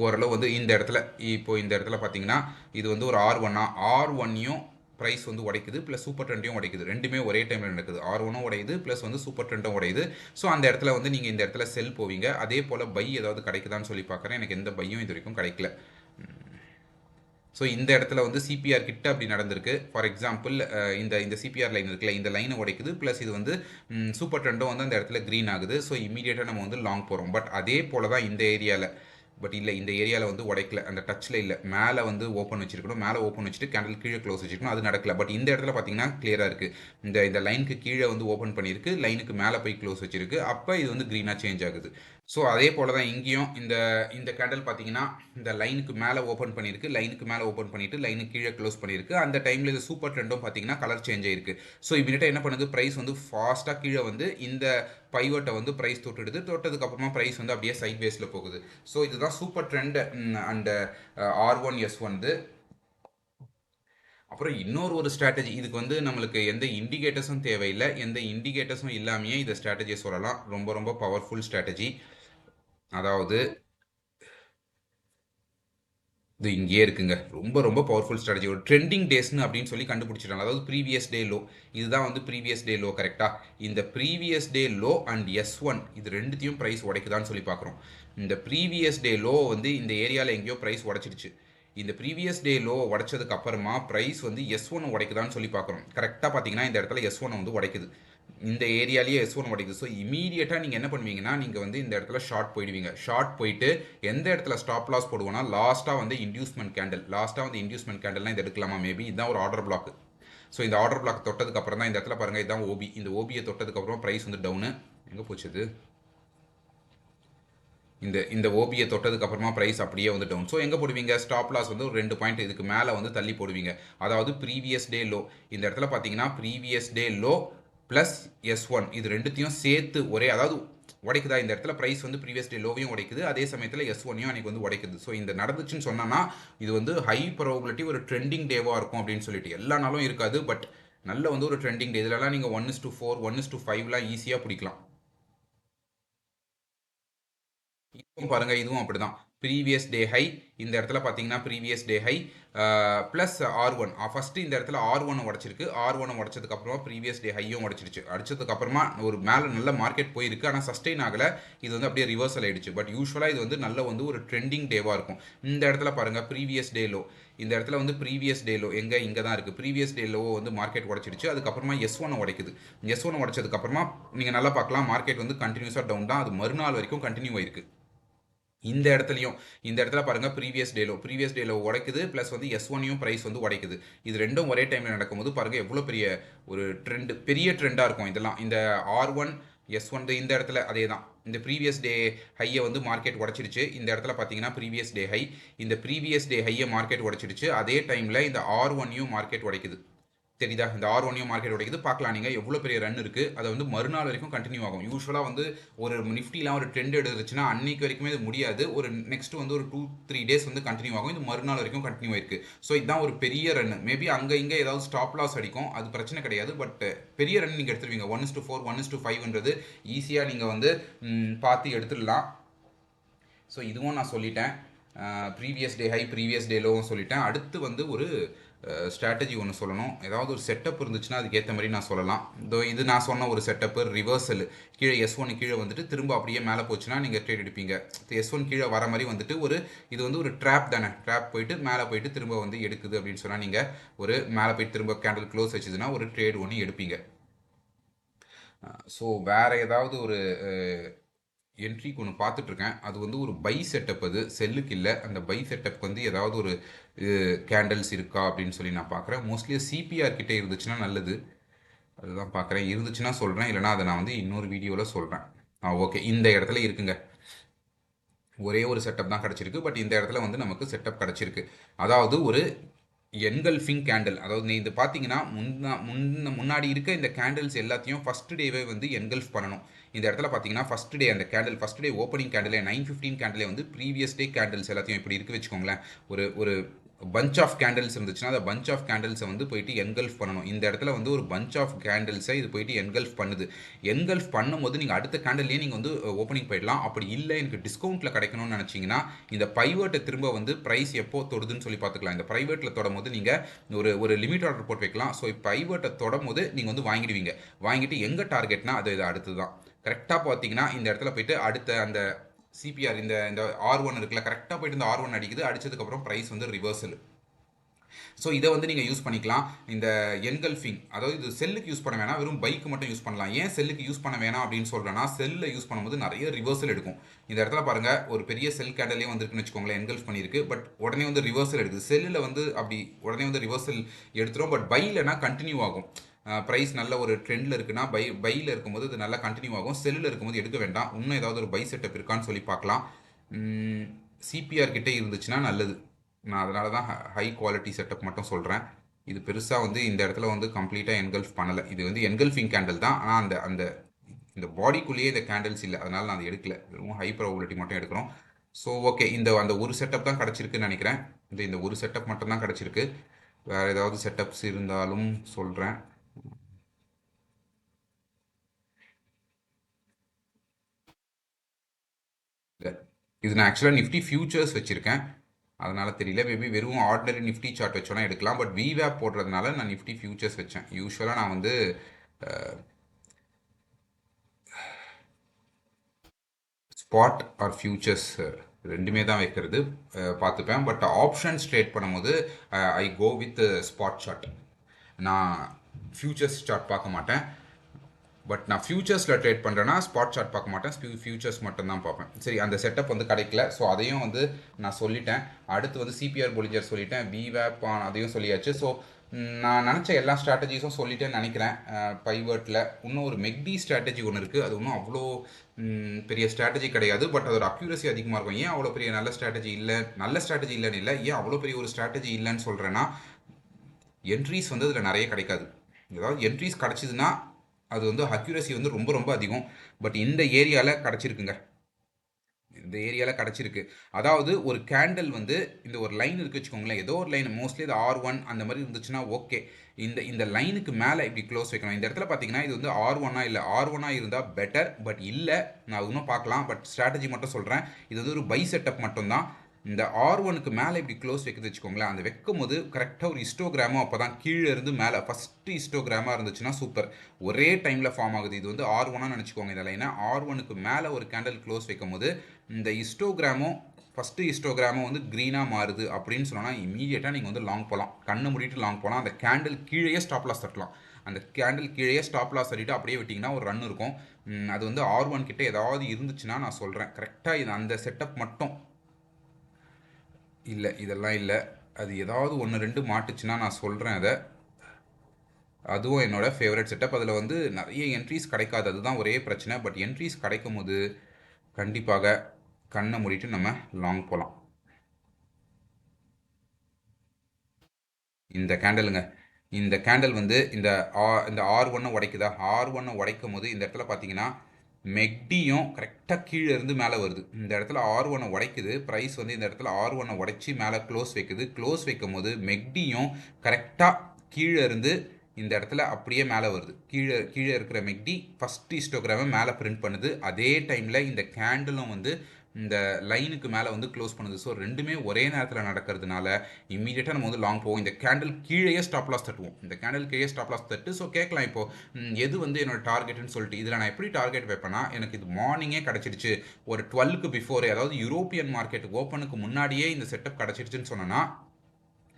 ஓரளவு வந்து இந்த இடத்துல பார்த்தீங்கன்னா இது வந்து ஒரு R1யும் ப்ரைஸ் வந்து உடைக்குது, ப்ளஸ் சூப்பர் ட்ரெண்டையும் உடைக்குது. ரெண்டுமே ஒரே டைமில் நடக்குது. R1ம் உடையுது, ப்ளஸ் வந்து சூப்பர் ட்ரெண்டும் உடையுது. ஸோ அந்த இடத்துல வந்து நீங்கள் இந்த இடத்துல செல் போவீங்க. அதே போல் பை ஏதாவது கிடைக்குதான்னு சொல்லி பார்க்குறேன். எனக்கு எந்த பையும் இது வரைக்கும் கிடைக்கல. ஸோ இந்த இடத்துல வந்து சிபிஆர் கிட்ட அப்படி நடந்திருக்கு. ஃபார் எக்ஸாம்பிள் இந்த சிபிஆர் லைன் இருக்குல்ல, இந்த லைனை உடைக்குது. ப்ளஸ் இது வந்து சூப்பர் ட்ரெண்டும் வந்து அந்த இடத்துல க்ரீன் ஆகுது. ஸோ இமீடியட்டாக நம்ம வந்து லாங் போகிறோம். பட் அதே போல் தான் இந்த ஏரியாவில். பட் இல்லை, இந்த ஏரியாவில் வந்து உடைக்கல, அந்த டச்சில் இல்லை. மேலே வந்து ஓப்பன் வச்சிருக்கணும். மேலே ஓப்பன் வச்சுட்டு கேண்டில் கீழே க்ளோஸ் வச்சுருக்கணும். அது நடக்கல. பட் இந்த இடத்துல பார்த்தீங்கன்னா கிளியராக இருக்குது. இந்த லைனுக்கு கீழே வந்து ஓப்பன் பண்ணியிருக்கு, லைனுக்கு மேலே போய் க்ளோஸ் வச்சிருக்கு. அப்போ இது வந்து க்ரீனாக சேஞ்ச் ஆகுது. ஸோ அதே போல் தான் இங்கேயும் இந்த கேண்டில் பார்த்தீங்கன்னா இந்த லைனுக்கு மேலே ஓப்பன் பண்ணியிருக்கு, லைனுக்கு மேலே ஓப்பன் பண்ணிவிட்டு லைனுக்கு கீழே க்ளோஸ் பண்ணியிருக்கு. அந்த டைமில் இது சூப்பர் ட்ரெண்டும் பார்த்தீங்கன்னா கலர் சேஞ்ச் ஆகிருக்கு. ஸோ இமீடியட்டாக என்ன பண்ணுது, ப்ரைஸ் வந்து ஃபாஸ்ட்டாக கீழே வந்து இந்த பைவட்டை வந்து ப்ரைஸ் தொட்டதுக்கப்புறமா ப்ரைஸ் வந்து அப்படியே சைட் வேஸில் போகுது. ஸோ இதுதான் super trend and R1 S1. அப்புறம் இன்னொரு ஸ்ட்ராட்டஜி, இதுக்கு வந்து நம்மளுக்கு எந்த இண்டிகேட்டர்ஸும் தேவையில்லை. எந்த இண்டிகேட்டர்ஸும் இல்லாமையே இந்த ஸ்ட்ராட்டஜியை சொல்லலாம். ரொம்ப ரொம்ப பவர்ஃபுல் ஸ்ட்ராட்டஜி. அதாவது இது இங்கேயே இருக்குங்க. ரொம்ப ரொம்ப பவர்ஃபுல் ஸ்ட்ராட்டஜி. ஒரு ட்ரெண்டிங் டேஸ்னு அப்படின்னு சொல்லி கண்டுபிடிச்சிட்டாங்க. அதாவது ப்ரீவியஸ் டே லோ. இதுதான் வந்து ப்ரீவியஸ் டே லோ. கரெக்டாக இந்த previous day low and S1 இது ரெண்டுத்தையும் ப்ரைஸ் உடைக்குதான்னு சொல்லி பார்க்குறோம். இந்த ப்ரீவியஸ் டே லோ வந்து இந்த ஏரியாவில் எங்கேயோ ப்ரைஸ் உடைச்சிடுச்சு. இந்த ப்ரீவியஸ் டே லோ உடைச்சதுக்கு அப்புறமா ப்ரைஸ் வந்து S1 உடைக்குதான்னு சொல்லி பார்க்குறோம். கரெக்டாக பார்த்தீங்கன்னா இந்த இடத்துல S1 வந்து உடைக்குது. இந்த ஏரியாலேயே S1 உடைக்குது. ஸோ இமீடியட்டாக நீங்கள் என்ன பண்ணுவீங்கன்னா, நீங்கள் வந்து இந்த இடத்துல ஷார்ட் போயிடுவீங்க. ஷார்ட் போயிட்டு எந்த இடத்துல ஸ்டாப் லாஸ் போடுவோம்னா, லாஸ்ட்டாக வந்து இன்டியூஸ்மெண்ட் கேண்டில். லாஸ்ட்டாக வந்து இன்டியூஸ்மெண்ட் கேண்டில்னா இது எடுக்கலாமா மேபி. இதுதான் ஒரு ஆர்டர் பிளாக். ஸோ இந்த ஆர்டர் பிளாக் தொட்டதுக்கு அப்புறம் தான் இந்த இடத்துல பாருங்கள், இதுதான் ஓபி. இந்த ஓபியை தொட்டதுக்கு அப்புறம் ப்ரைஸ் வந்து டவுனு. எங்கே போச்சு இது? இந்த ஓபியை தொட்டதுக்கு அப்புறமா ப்ரைஸ் அப்படியே வந்து டவுன். ஸோ எங்கே போடுவீங்க? ஸ்டாப் லாஸ் வந்து ஒரு 2 பாயிண்ட் இதுக்கு மேலே வந்து தள்ளி போடுவீங்க. அதாவது ப்ரீவியஸ் டே லோ. இந்த இடத்துல பார்த்தீங்கன்னா previous day low plus S1 இது ரெண்டுத்தையும் சேர்த்து ஒரே, அதாவது உடைக்குதா இந்த இடத்துல ப்ரைஸ் வந்து ப்ரீவியஸ் டே லோவையும் உடைக்குது, அதே சமயத்தில் S1ஐயும் அன்றைக்கி வந்து உடைக்குது. ஸோ இந்த நடந்துச்சுன்னு சொன்னோன்னா இது வந்து ஹை ப்ராபபிலிட்டி ஒரு ட்ரெண்டிங் டேவாக இருக்கும் அப்படின்னு சொல்லிட்டு. எல்லா நாளும் இருக்காது, பட் நல்ல வந்து ஒரு ட்ரெண்டிங் டே. இதெல்லாம் நீங்கள் 1:4 1:5லாம் ஈஸியாக பிடிக்கலாம். இதுவும் பாருங்கள், இதுவும் அப்படி தான். ப்ரீவியஸ் டே ஹை இந்த இடத்துல பார்த்தீங்கன்னா previous day high plus R1. First இந்த இடத்துல R1 உடச்சிருக்கு. R1 உடச்சதுக்கப்புறமா previous day ஹையும் உடச்சிருச்சு. அடிச்சதுக்கப்புறமா ஒரு மேலே நல்ல மார்க்கெட் போயிருக்கு, ஆனால் சஸ்டெயின் ஆகலை. இது வந்து அப்படியே ரிவர்சல் ஆகிடுச்சு. பட் யூஸ்வலாக இது வந்து நல்ல வந்து ஒரு ட்ரெண்டிங் டேவாக இருக்கும். இந்த இடத்துல பாருங்கள் ப்ரீவியஸ் டே லோ. இந்த இடத்துல வந்து ப்ரீவியஸ் டே லோ இங்கே தான் இருக்குது. ப்ரீவியஸ் டே லோ வந்து மார்க்கெட் உடச்சிடுச்சு. அதுக்கப்புறமா S1 உடைக்குது. S1 உடச்சதுக்கப்புறமா நீங்கள் நல்லா பார்க்கலாம், மார்க்கெட் வந்து கண்டினியூஸாக டவுன் தான். அது மறுநாள் வரைக்கும் கண்டினியூ ஆயிருக்கு. இந்த இடத்துல பாருங்க, ப்ரீவியஸ் டேலோ உடைக்குது, ப்ளஸ் வந்து S1யும் ப்ரைஸ் வந்து உடைக்குது. இது ரெண்டும் ஒரே டைமில் நடக்கும்போது பாருங்க எவ்வளோ பெரிய ஒரு பெரிய ட்ரெண்டாக இருக்கும் இதெல்லாம். இந்த R1 S1 இந்த இடத்துல அதே தான். இந்த ப்ரீவியஸ் டே ஹையை வந்து மார்க்கெட் உடச்சிருச்சு. இந்த இடத்துல பார்த்தீங்கன்னா ப்ரீவியஸ் டே ஹை, இந்த ப்ரீவியஸ் டே ஹையை மார்க்கெட் உடச்சிருச்சு. அதே டைமில் இந்த R1யும் மார்க்கெட் உடைக்குது. தெரியுதா? இந்த R1யும் மார்க்கெட் உடைக்குது. பார்க்கலாம் நீங்கள் எவ்வளோ பெரிய ரன் இருக்குது. அதை வந்து மறுநாள் வரைக்கும் கண்டினியூ ஆகும். யூஸ்வலாக வந்து ஒரு நிஃப்டிலாம் ஒரு ட்ரெண்ட் எடுத்துச்சுன்னா அன்னைக்கு வரைக்குமே இது முடியாது. ஒரு நெக்ஸ்ட் வந்து ஒரு 2-3 டேஸ் வந்து கண்டினியூ ஆகும். இது மறுநாள் வரைக்கும் கண்டினியூ ஆயிருக்கு. ஸோ இதுதான் ஒரு பெரிய ரன். மேபி அங்கே இங்கே ஏதாவது ஸ்டாப் லாஸ் அடிக்கும், அது பிரச்சனை கிடையாது. பட் பெரிய ரன் நீங்கள் எடுத்துருவீங்க. 1:4 1:5ன்றது ஈஸியாக நீங்கள் வந்து பார்த்து எடுத்துடலாம். ஸோ இதுவும் நான் சொல்லிட்டேன். Previous day high previous day லோவும் சொல்லிட்டேன். அடுத்து வந்து ஒரு ஸ்ட்ராட்டஜி ஒன்று சொல்லணும். ஏதாவது ஒரு செட்டப் இருந்துச்சுன்னா அதுக்கேற்ற மாதிரி நான் சொல்லலாம். இது நான் சொன்ன ஒரு செட்டப்பு ரிவர்சல். கீழே S1 கீழே வந்துட்டு திரும்ப அப்படியே மேலே போச்சுன்னா நீங்கள் ட்ரேட் எடுப்பீங்க. S1 கீழே வர மாதிரி வந்துட்டு ஒரு இது வந்து ஒரு ட்ராப் தானே. ட்ராப் போயிட்டு மேலே போயிட்டு திரும்ப வந்து எடுக்குது அப்படின்னு சொன்னால் நீங்கள் ஒரு மேலே போயிட்டு திரும்ப கேண்டில் க்ளோஸ் வச்சுதுன்னா ஒரு ட்ரேட் ஒன்று எடுப்பீங்க. ஸோ வேறு ஏதாவது ஒரு என்ட்ரிக்கு ஒன்று பார்த்துட்ருக்கேன். அது வந்து ஒரு பை செட்டப், அது செல்லுக்கு இல்லை. அந்த பை செட்டப் வந்து ஏதாவது ஒரு கேண்டல்ஸ் இருக்கா அப்படின்னு சொல்லி நான் பார்க்குறேன். மோஸ்ட்லி சிபிஆர் கிட்டே இருந்துச்சுன்னா நல்லது, அதுதான் பார்க்குறேன். இருந்துச்சுன்னா சொல்கிறேன், இல்லைனா அதை நான் வந்து இன்னொரு வீடியோவில் சொல்கிறேன். ஓகே, இந்த இடத்துல இருக்குங்க. ஒரே ஒரு செட்டப் தான் கிடச்சிருக்கு, பட் இந்த இடத்துல வந்து நமக்கு செட்டப் கிடச்சிருக்கு. அதாவது ஒரு என்கல்ஃபிங் கேண்டில். அதாவது இது பார்த்தீங்கன்னா முன்னாடி இருக்க இந்த கேண்டில்ஸ் எல்லாத்தையும் ஃபஸ்ட் டேவே வந்து என்கல்ஃப் பண்ணணும். இந்த இடத்துல பார்த்தீங்கன்னா ஃபஸ்ட் டே அந்த candle first day opening candle 9:15 கேண்டிலே வந்து ப்ரீவியஸ் டே கேண்டில்ஸ் எல்லாத்தையும் இப்படி இருக்கு வச்சுக்கோங்களேன். ஒரு பஞ்ச் ஆஃப் கேண்டில்ஸ் இருந்துச்சுன்னா அந்த பஞ்ச் ஆஃப் கேண்டில்ஸை வந்து போயிட்டு என்கல்ஃப் பண்ணணும். இந்த இடத்துல வந்து ஒரு பஞ்ச் ஆஃப் கேண்டில்ஸை இது போயிட்டு என்கல்ஃப் பண்ணுது. என்கல்ஃப் பண்ணும்போது நீங்கள் அடுத்த கேண்டில்லையே நீங்கள் வந்து ஓப்பனிங் போயிடலாம். அப்படி இல்லை எனக்கு டிஸ்கவுண்ட்டில் கிடைக்கணும்னு நினச்சிங்கன்னா இந்த பைவேர்ட்டை திரும்ப வந்து ப்ரைஸ் எப்போ தொடுதுன்னு சொல்லி பார்த்துக்கலாம். இந்த ப்ரைவேட்டில் தொடும் போது நீங்கள் ஒரு லிமிட் ஆர்டர் போட்டு வைக்கலாம். ஸோ பைவேர்ட்டை தொடும் போது நீங்கள் வந்து வாங்கிட்டு எங்கே டார்கெட்னா அது அடுத்து தான். கரெக்டாக பார்த்தீங்கன்னா இந்த இடத்துல போயிட்டு அடுத்த அந்த சிபிஆர் இந்த R1 இருக்குல்ல, கரெக்டாக போயிட்டு இந்த R1 அடிக்குது. அடிச்சதுக்கப்புறம் ப்ரைஸ் வந்து ரிவர்சல். ஸோ இதை வந்து நீங்கள் யூஸ் பண்ணிக்கலாம். இந்த என்கல்ஃபிங், அதாவது இது செல்லுக்கு யூஸ் பண்ண வேணாம், வெறும் பைக்கு மட்டும் யூஸ் பண்ணலாம். ஏன் செல்லுக்கு யூஸ் பண்ண வேணாம் அப்படின்னு சொல்கிறேன்னா, செல்லில் யூஸ் பண்ணும்போது நிறைய ரிவர்சல் எடுக்கும். இந்த இடத்துல பாருங்கள், ஒரு பெரிய செல் கேண்டலே வந்துருக்குன்னு வச்சுக்கோங்களேன், என்கல்ஃப் பண்ணியிருக்கு. பட் உடனே வந்து ரிவர்சல் எடுக்குது. செல்லில் வந்து அப்படி உடனே வந்து ரிவர்சல் எடுத்துரும். பட் பையிலனா கண்டினியூ ஆகும். ப்ரைஸ் நல்ல ஒரு ட்ரெண்டில் இருக்குன்னா பையில் இருக்கும்போது அது நல்லா கண்டினியூ ஆகும். செல்லில் இருக்கும்போது எடுக்க வேண்டாம். இன்னும் ஏதாவது ஒரு பை செட்டப் இருக்கான்னு சொல்லி பார்க்கலாம். சிபிஆர் கிட்டே இருந்துச்சுன்னா நல்லது. நான் அதனால தான் ஹை குவாலிட்டி செட்டப் மட்டும் சொல்கிறேன். இது பெருசாக வந்து இந்த இடத்துல வந்து கம்ப்ளீட்டாக என்கல்ஃப் பண்ணலை. இது வந்து என்கல்ஃபிங் கேண்டில் தான், ஆனால் இந்த பாடிக்குள்ளேயே இந்த கேண்டில்ஸ் இல்லை, அதனால் நான் அதை எடுக்கல. வெறும் ஹை ப்ராபபிலிட்டி மட்டும் எடுக்கிறோம். ஸோ ஓகே, அந்த ஒரு செட்டப் தான் கிடச்சிருக்குன்னு நினைக்கிறேன். இந்த ஒரு செட்டப் மட்டும் தான் கிடச்சிருக்கு. வேறு ஏதாவது செட்டப்ஸ் இருந்தாலும் சொல்கிறேன். இது நான் ஆக்சுவலாக நிஃப்டி ஃபியூச்சர்ஸ் வச்சுருக்கேன், அதனால் தெரியல. மேபி வெறும் ஆர்டினரி நிஃப்டி சார்ட் வச்சோன்னா எடுக்கலாம். பட் விவேப் போடுறதுனால நான் நிஃப்டி ஃபியூச்சர்ஸ் வச்சேன். யூஸ்வலாக நான் வந்து ஸ்பாட் ஆர் ஃபியூச்சர்ஸ் ரெண்டுமே தான் வைக்கிறது பார்த்துப்பேன். பட் ஆப்ஷன்ஸ் ட்ரேட் பண்ணும்போது ஐ கோ வித் ஸ்பாட் சார்ட். நான் ஃபியூச்சர்ஸ் சார்ட் பார்க்க மாட்டேன். பட் நான் ஃபியூச்சர்ஸில் ட்ரேட் பண்ணுறேன்னா ஸ்பாட் சார்ட் பார்க்க மாட்டேன், ஃபியூச்சர்ஸ் மட்டும் தான் பார்ப்பேன். சரி, அந்த செட்டப் வந்து கிடைக்கல, ஸோ அதையும் வந்து நான் சொல்லிட்டேன். அடுத்து வந்து சிபிஆர் பொலிஞ்சர் சொல்லிட்டேன், விவேப் அதையும் சொல்லியாச்சு. ஸோ நான் நினச்ச எல்லா ஸ்ட்ராட்டஜிஸும் சொல்லிட்டேன்னு நினைக்கிறேன். பைவர்ட்டில் இன்னும் ஒரு மெக்டி ஸ்ட்ராட்டஜி ஒன்று இருக்குது, அது ஒன்றும் அவ்வளோ பெரிய ஸ்ட்ராட்டஜி கிடையாது, பட் அதோட அக்யூரசி அதிகமாக இருக்கும். ஏன் அவ்வளோ பெரிய நல்ல ஸ்ட்ராட்டஜி இல்லைன்னு இல்லை, ஏன் அவ்வளோ பெரிய ஒரு ஸ்ட்ராட்டஜி இல்லைன்னு சொல்கிறேன்னா, என்ட்ரிஸ் வந்து அதில் நிறைய கிடைக்காது. ஏதாவது என்ட்ரிஸ் கிடச்சிதுன்னா அது வந்து அக்யூரசி வந்து ரொம்ப ரொம்ப அதிகம். பட் இந்த ஏரியாவில் கிடச்சிருக்குங்க, இந்த ஏரியாவில் கிடச்சிருக்கு. அதாவது ஒரு கேண்டில் வந்து இந்த ஒரு லைன் இருக்குது வச்சுக்கோங்களேன், ஏதோ ஒரு லைன், மோஸ்ட்லி இது R1 அந்த மாதிரி இருந்துச்சுன்னா ஓகே. இந்த லைனுக்கு மேலே இப்படி க்ளோஸ் வைக்கணும். இந்த இடத்துல பார்த்தீங்கன்னா இது வந்து R1 இல்லை, R1 இருந்தால் பெட்டர், பட் இல்லை, நான் இன்னும் பார்க்கலாம். பட் ஸ்ட்ராட்டஜி மட்டும் சொல்கிறேன், இது வந்து ஒரு பை செட்டப் மட்டும்தான். இந்த R1க்கு மேலே இப்படி க்ளோஸ் வைக்கிறது வச்சுக்கோங்களேன், அந்த வைக்கும் போது கரெக்டாக ஒரு ஹிஸ்டோகிராமும் அப்போ தான் கீழே இருந்து மேலே ஃபஸ்ட்டு ஹிஸ்டோகிராமாக இருந்துச்சுன்னா சூப்பர், ஒரே டைமில் ஃபார்ம் ஆகுது. இது வந்து R1 நினச்சிக்கோங்க இந்த லைனை. R1க்கு மேலே ஒரு கேண்டில் க்ளோஸ் வைக்கும் போது இந்த ஹிஸ்டோகிராமும் ஃபஸ்ட்டு ஹிஸ்டோகிராமும் வந்து க்ரீனாக மாறுது அப்படின்னு சொன்னால் இமீடியட்டாக நீங்கள் வந்து லாங் போகலாம், கண்ணை மூடிட்டு லாங் போகலாம். அந்த கேண்டில் கீழேயே ஸ்டாப் லாஸ் தட்டலாம். அந்த கேண்டில் கீழேயே ஸ்டாப் லாஸ் தட்டிட்டு அப்படியே விட்டிங்கன்னா ஒரு ரன் இருக்கும். அது வந்து R1 கிட்ட ஏதாவது இருந்துச்சுன்னா நான் சொல்கிறேன் கரெக்டாக இது அந்த செட்டப் மட்டும் இல்லை, இதெல்லாம் இல்லை. அது ஏதாவது ஒன்று ரெண்டு மாட்டுச்சுன்னா நான் சொல்கிறேன் அதை. அதுவும் என்னோடய ஃபேவரட் செட்டப். அதில் வந்து நிறைய என்ட்ரிஸ் கிடைக்காது, அதுதான் ஒரே பிரச்சனை. பட் என்ட்ரிஸ் கிடைக்கும் போது கண்டிப்பாக கண்ணை மூடிட்டு நம்ம லாங் போகலாம். இந்த கேண்டலுங்க, இந்த கேண்டல் வந்து இந்த R1 உடைக்குதா, R1 உடைக்கும் போது இந்த இடத்துல பார்த்தீங்கன்னா மெக்டியும் கரெக்டாக கீழே இருந்து மேலே வருது. இந்த இடத்துல R1 உடைக்குது, ப்ரைஸ் வந்து இந்த இடத்துல R1 உடைச்சி மேலே க்ளோஸ் வைக்குது. க்ளோஸ் வைக்கும் போது மெக்டியும் கரெக்டாக கீழே இருந்து இந்த இடத்துல அப்படியே மேலே வருது. கீழே இருக்கிற மெக்டி ஃபஸ்ட் ஹிஸ்டோகிராமை மேலே பிரிண்ட் பண்ணுது. அதே டைமில் இந்த கேண்டலும் வந்து இந்த லைனுக்கு மேலே வந்து க்ளோஸ் பண்ணுது. ஸோ ரெண்டுமே ஒரே நேரத்தில் நடக்கிறதுனால இம்மீடியட்டாக நம்ம வந்து லாங் போவோம். இந்த கேண்டில் கீழேயே ஸ்டாப் லாஸ் தட்டுவோம். இந்த கேண்டில் கீழே ஸ்டாப் லாஸ் தட்டு. ஸோ கேட்கலாம் இப்போது எது வந்து என்னோட டார்கெட்னு சொல்லிட்டு. இதில் நான் எப்படி டார்கெட் வைப்பேன்னா, எனக்கு இது மார்னிங்கே கிடச்சிடுச்சு, ஒரு 12க்கு பிஃபோரே, அதாவது யூரோப்பியன் மார்க்கெட் ஓப்பனுக்கு முன்னாடியே இந்த செட்டப் கிடச்சிடுச்சுன்னு சொன்னேன்னா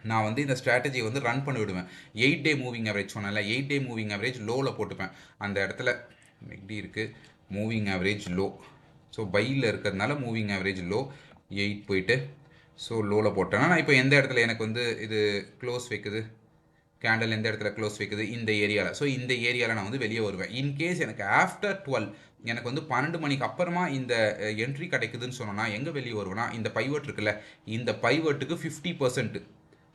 நான் வந்து இந்த ஸ்ட்ராட்டஜியை வந்து ரன் பண்ணி விடுவேன். 8 டே மூவிங் ஆவரேஜ் சொன்னேன்ல, 8 டே மூவிங் ஆவரேஜ் லோவில் போட்டுப்பேன். அந்த இடத்துல எப்படி இருக்குது, மூவிங் ஆவரேஜ் லோ, ஸோ பையில் இருக்கிறதுனால மூவிங் ஆவரேஜ் லோ 8 போயிட்டு ஸோ லோவில் போட்டேன்னா நான் இப்போ எந்த இடத்துல எனக்கு வந்து இது க்ளோஸ் வைக்குது, கேண்டில் எந்த இடத்துல க்ளோஸ் வைக்குது, இந்த ஏரியாவில். ஸோ இந்த ஏரியாவில் நான் வந்து வெளியே வருவேன். இன்கேஸ் எனக்கு ஆஃப்டர் 12 எனக்கு வந்து 12 மணிக்கு அப்புறமா இந்த என்ட்ரி கிடைக்குதுன்னு சொன்னோன்னா எங்கே வெளியே வருவேன்னா, இந்த பைவர்ட் இருக்குல்ல, இந்த பைவர்ட்டுக்கு 50%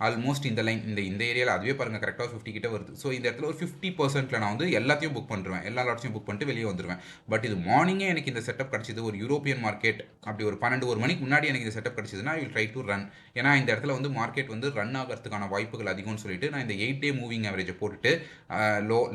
ஆல்மோஸ்ட் இந்த லைன் இந்த ஏரியாவில் அதுவே பாருங்கள் கரெக்டாக 50 கிட்ட வருது. ஸோ இந்த இடத்துல ஒரு 50% நான் வந்து எல்லாத்தையும் புக் பண்ணுறேன், எல்லா லாட்ஸையும் புக் பண்ணிட்டு வெளியே வந்துடுவேன். பட் இது மார்னிங்கே எனக்கு இந்த செட்டப் கிடச்சிது, ஒரு யூரோப்பியன் மார்க்கெட் அப்படி ஒரு 12 மணிக்கு முன்னாடி எனக்கு இந்த செட்டப் கிடச்சிதுன்னா I will try to run. ஏன்னா இந்த இடத்துல வந்து மார்க்கெட் வந்து ரன் ஆகிறதுக்கான வாய்ப்புகள் அதிகம்னு சொல்லிட்டு நான் இந்த 8 டே மூவிங் ஆவரேஜை போட்டுட்டு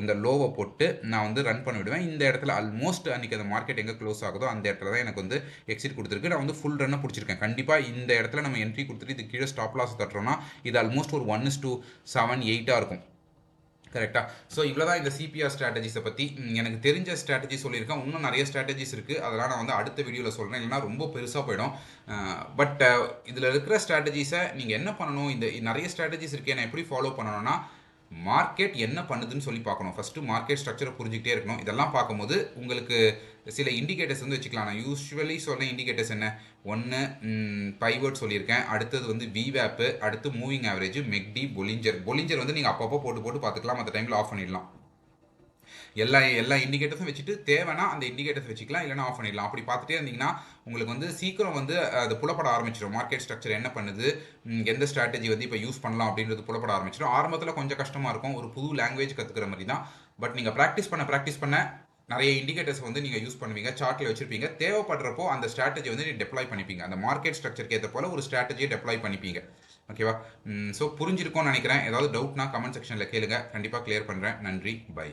இந்த லோவை போட்டு நான் வந்து ரன் பண்ணி விடுவேன். இந்த இடத்துல ஆல்மோஸ்ட் அன்றைக்கி அந்த மார்க்கெட் எங்கே க்ளோஸ் ஆகுதோ அந்த இடத்துல தான் எனக்கு வந்து எக்ஸிட் கொடுத்துருக்கு. நான் வந்து ஃபுல் ரன்னை பிடிச்சிருக்கேன். கண்டிப்பாக இந்த இடத்துல நம்ம என்ட்ரி கொடுத்துட்டு இது கீழே ஸ்டாப் லாஸ் தட்டுறோம்னா இது ஆல்மோஸ்ட் ஒரு 1:7 8 இருக்கும், கரெக்டாக. ஸோ இவ்வளோ தான் இந்த சிபிஆர் ஸ்ட்ராட்டஜிஸை பற்றி எனக்கு தெரிஞ்ச ஸ்ட்ராட்டஜி சொல்லியிருக்கேன். இன்னும் நிறைய ஸ்ட்ராட்டஜிஸ் இருக்குது, அதெல்லாம் நான் வந்து அடுத்த வீடியோவில் சொல்கிறேன், இல்லைனா ரொம்ப பெருசாக போயிடும். பட் இதில் இருக்கிற ஸ்ட்ராட்டஜிஸை நீங்கள் என்ன பண்ணணும், இந்த நிறைய ஸ்ட்ராட்டஜிஸ் இருக்குது, நான் எப்படி ஃபாலோ பண்ணணும்னா மார்க்கெட் என்ன பண்ணுதுன்னு சொல்லி பார்க்கணும். ஃபஸ்ட்டு மார்க்கெட் ஸ்ட்ரக்சரை புரிஞ்சுக்கிட்டே இருக்கணும். இதெல்லாம் பார்க்கும்போது உங்களுக்கு சில இண்டிகேட்டர்ஸ் வந்து வச்சுக்கலாம். நான் யூஸ்வலி சொன்ன இண்டிகேட்டர்ஸ் என்ன, ஒன்று பைவர்ட் சொல்லியிருக்கேன், அடுத்தது வந்து விவேப்பு, அடுத்து மூவிங் ஆவரேஜ், மெக்டி, பொலிஞ்சர் வந்து நீங்கள் அப்பப்போ போட்டு பார்த்துக்கலாம், அந்த டைமில் ஆஃப் பண்ணிடலாம். எல்லா இண்டிகேட்டர்ஸும் வச்சுட்டு தேவைன்னா அந்த இண்டிகேட்டர்ஸ் வச்சுக்கலாம், இல்லைனா ஆஃப் பண்ணிடலாம். அப்படி பார்த்துட்டே இருந்தீங்கன்னா உங்களுக்கு வந்து சீக்கிரம் வந்து அது புலப்பட ஆரம்பிச்சிடும். மார்க்கெட் ஸ்ட்ரக்சர் என்ன பண்ணுது, எந்த ஸ்ட்ராட்டஜி வந்து இப்போ யூஸ் பண்ணலாம் அப்படின்றது புலப்பட ஆரம்பிச்சிடும். ஆரம்பத்தில் கொஞ்சம் கஷ்டமாக இருக்கும், ஒரு புது லாங்குவேஜ் கற்றுக்கிற மாதிரி தான். பட் நீங்கள் ப்ராக்டிஸ் பண்ண நிறைய இண்டிகேட்டர்ஸ் வந்து நீங்கள் யூஸ் பண்ணுவீங்க, சார்ட்டில் வச்சுருப்பீங்க. தேவைப்படுறப்போ அந்த ஸ்ட்ராட்டஜி வந்து நீங்கள் டெப்ளாய் பண்ணிப்பீங்க. அந்த மார்க்கெட் ஸ்ட்ரக்சருக்கு ஏற்ற போல் ஒரு ஸ்ட்ராட்டஜியை டெப்ளாய் பண்ணிப்பீங்க. ஓகேவா? ஸோ புரிஞ்சிருக்கும்னு நினைக்கிறேன். ஏதாவது டவுட்னா கமெண்ட் செக்ஷனில் கேளுங்க, கண்டிப்பாக கிளியர் பண்ணுறேன். நன்றி, பை.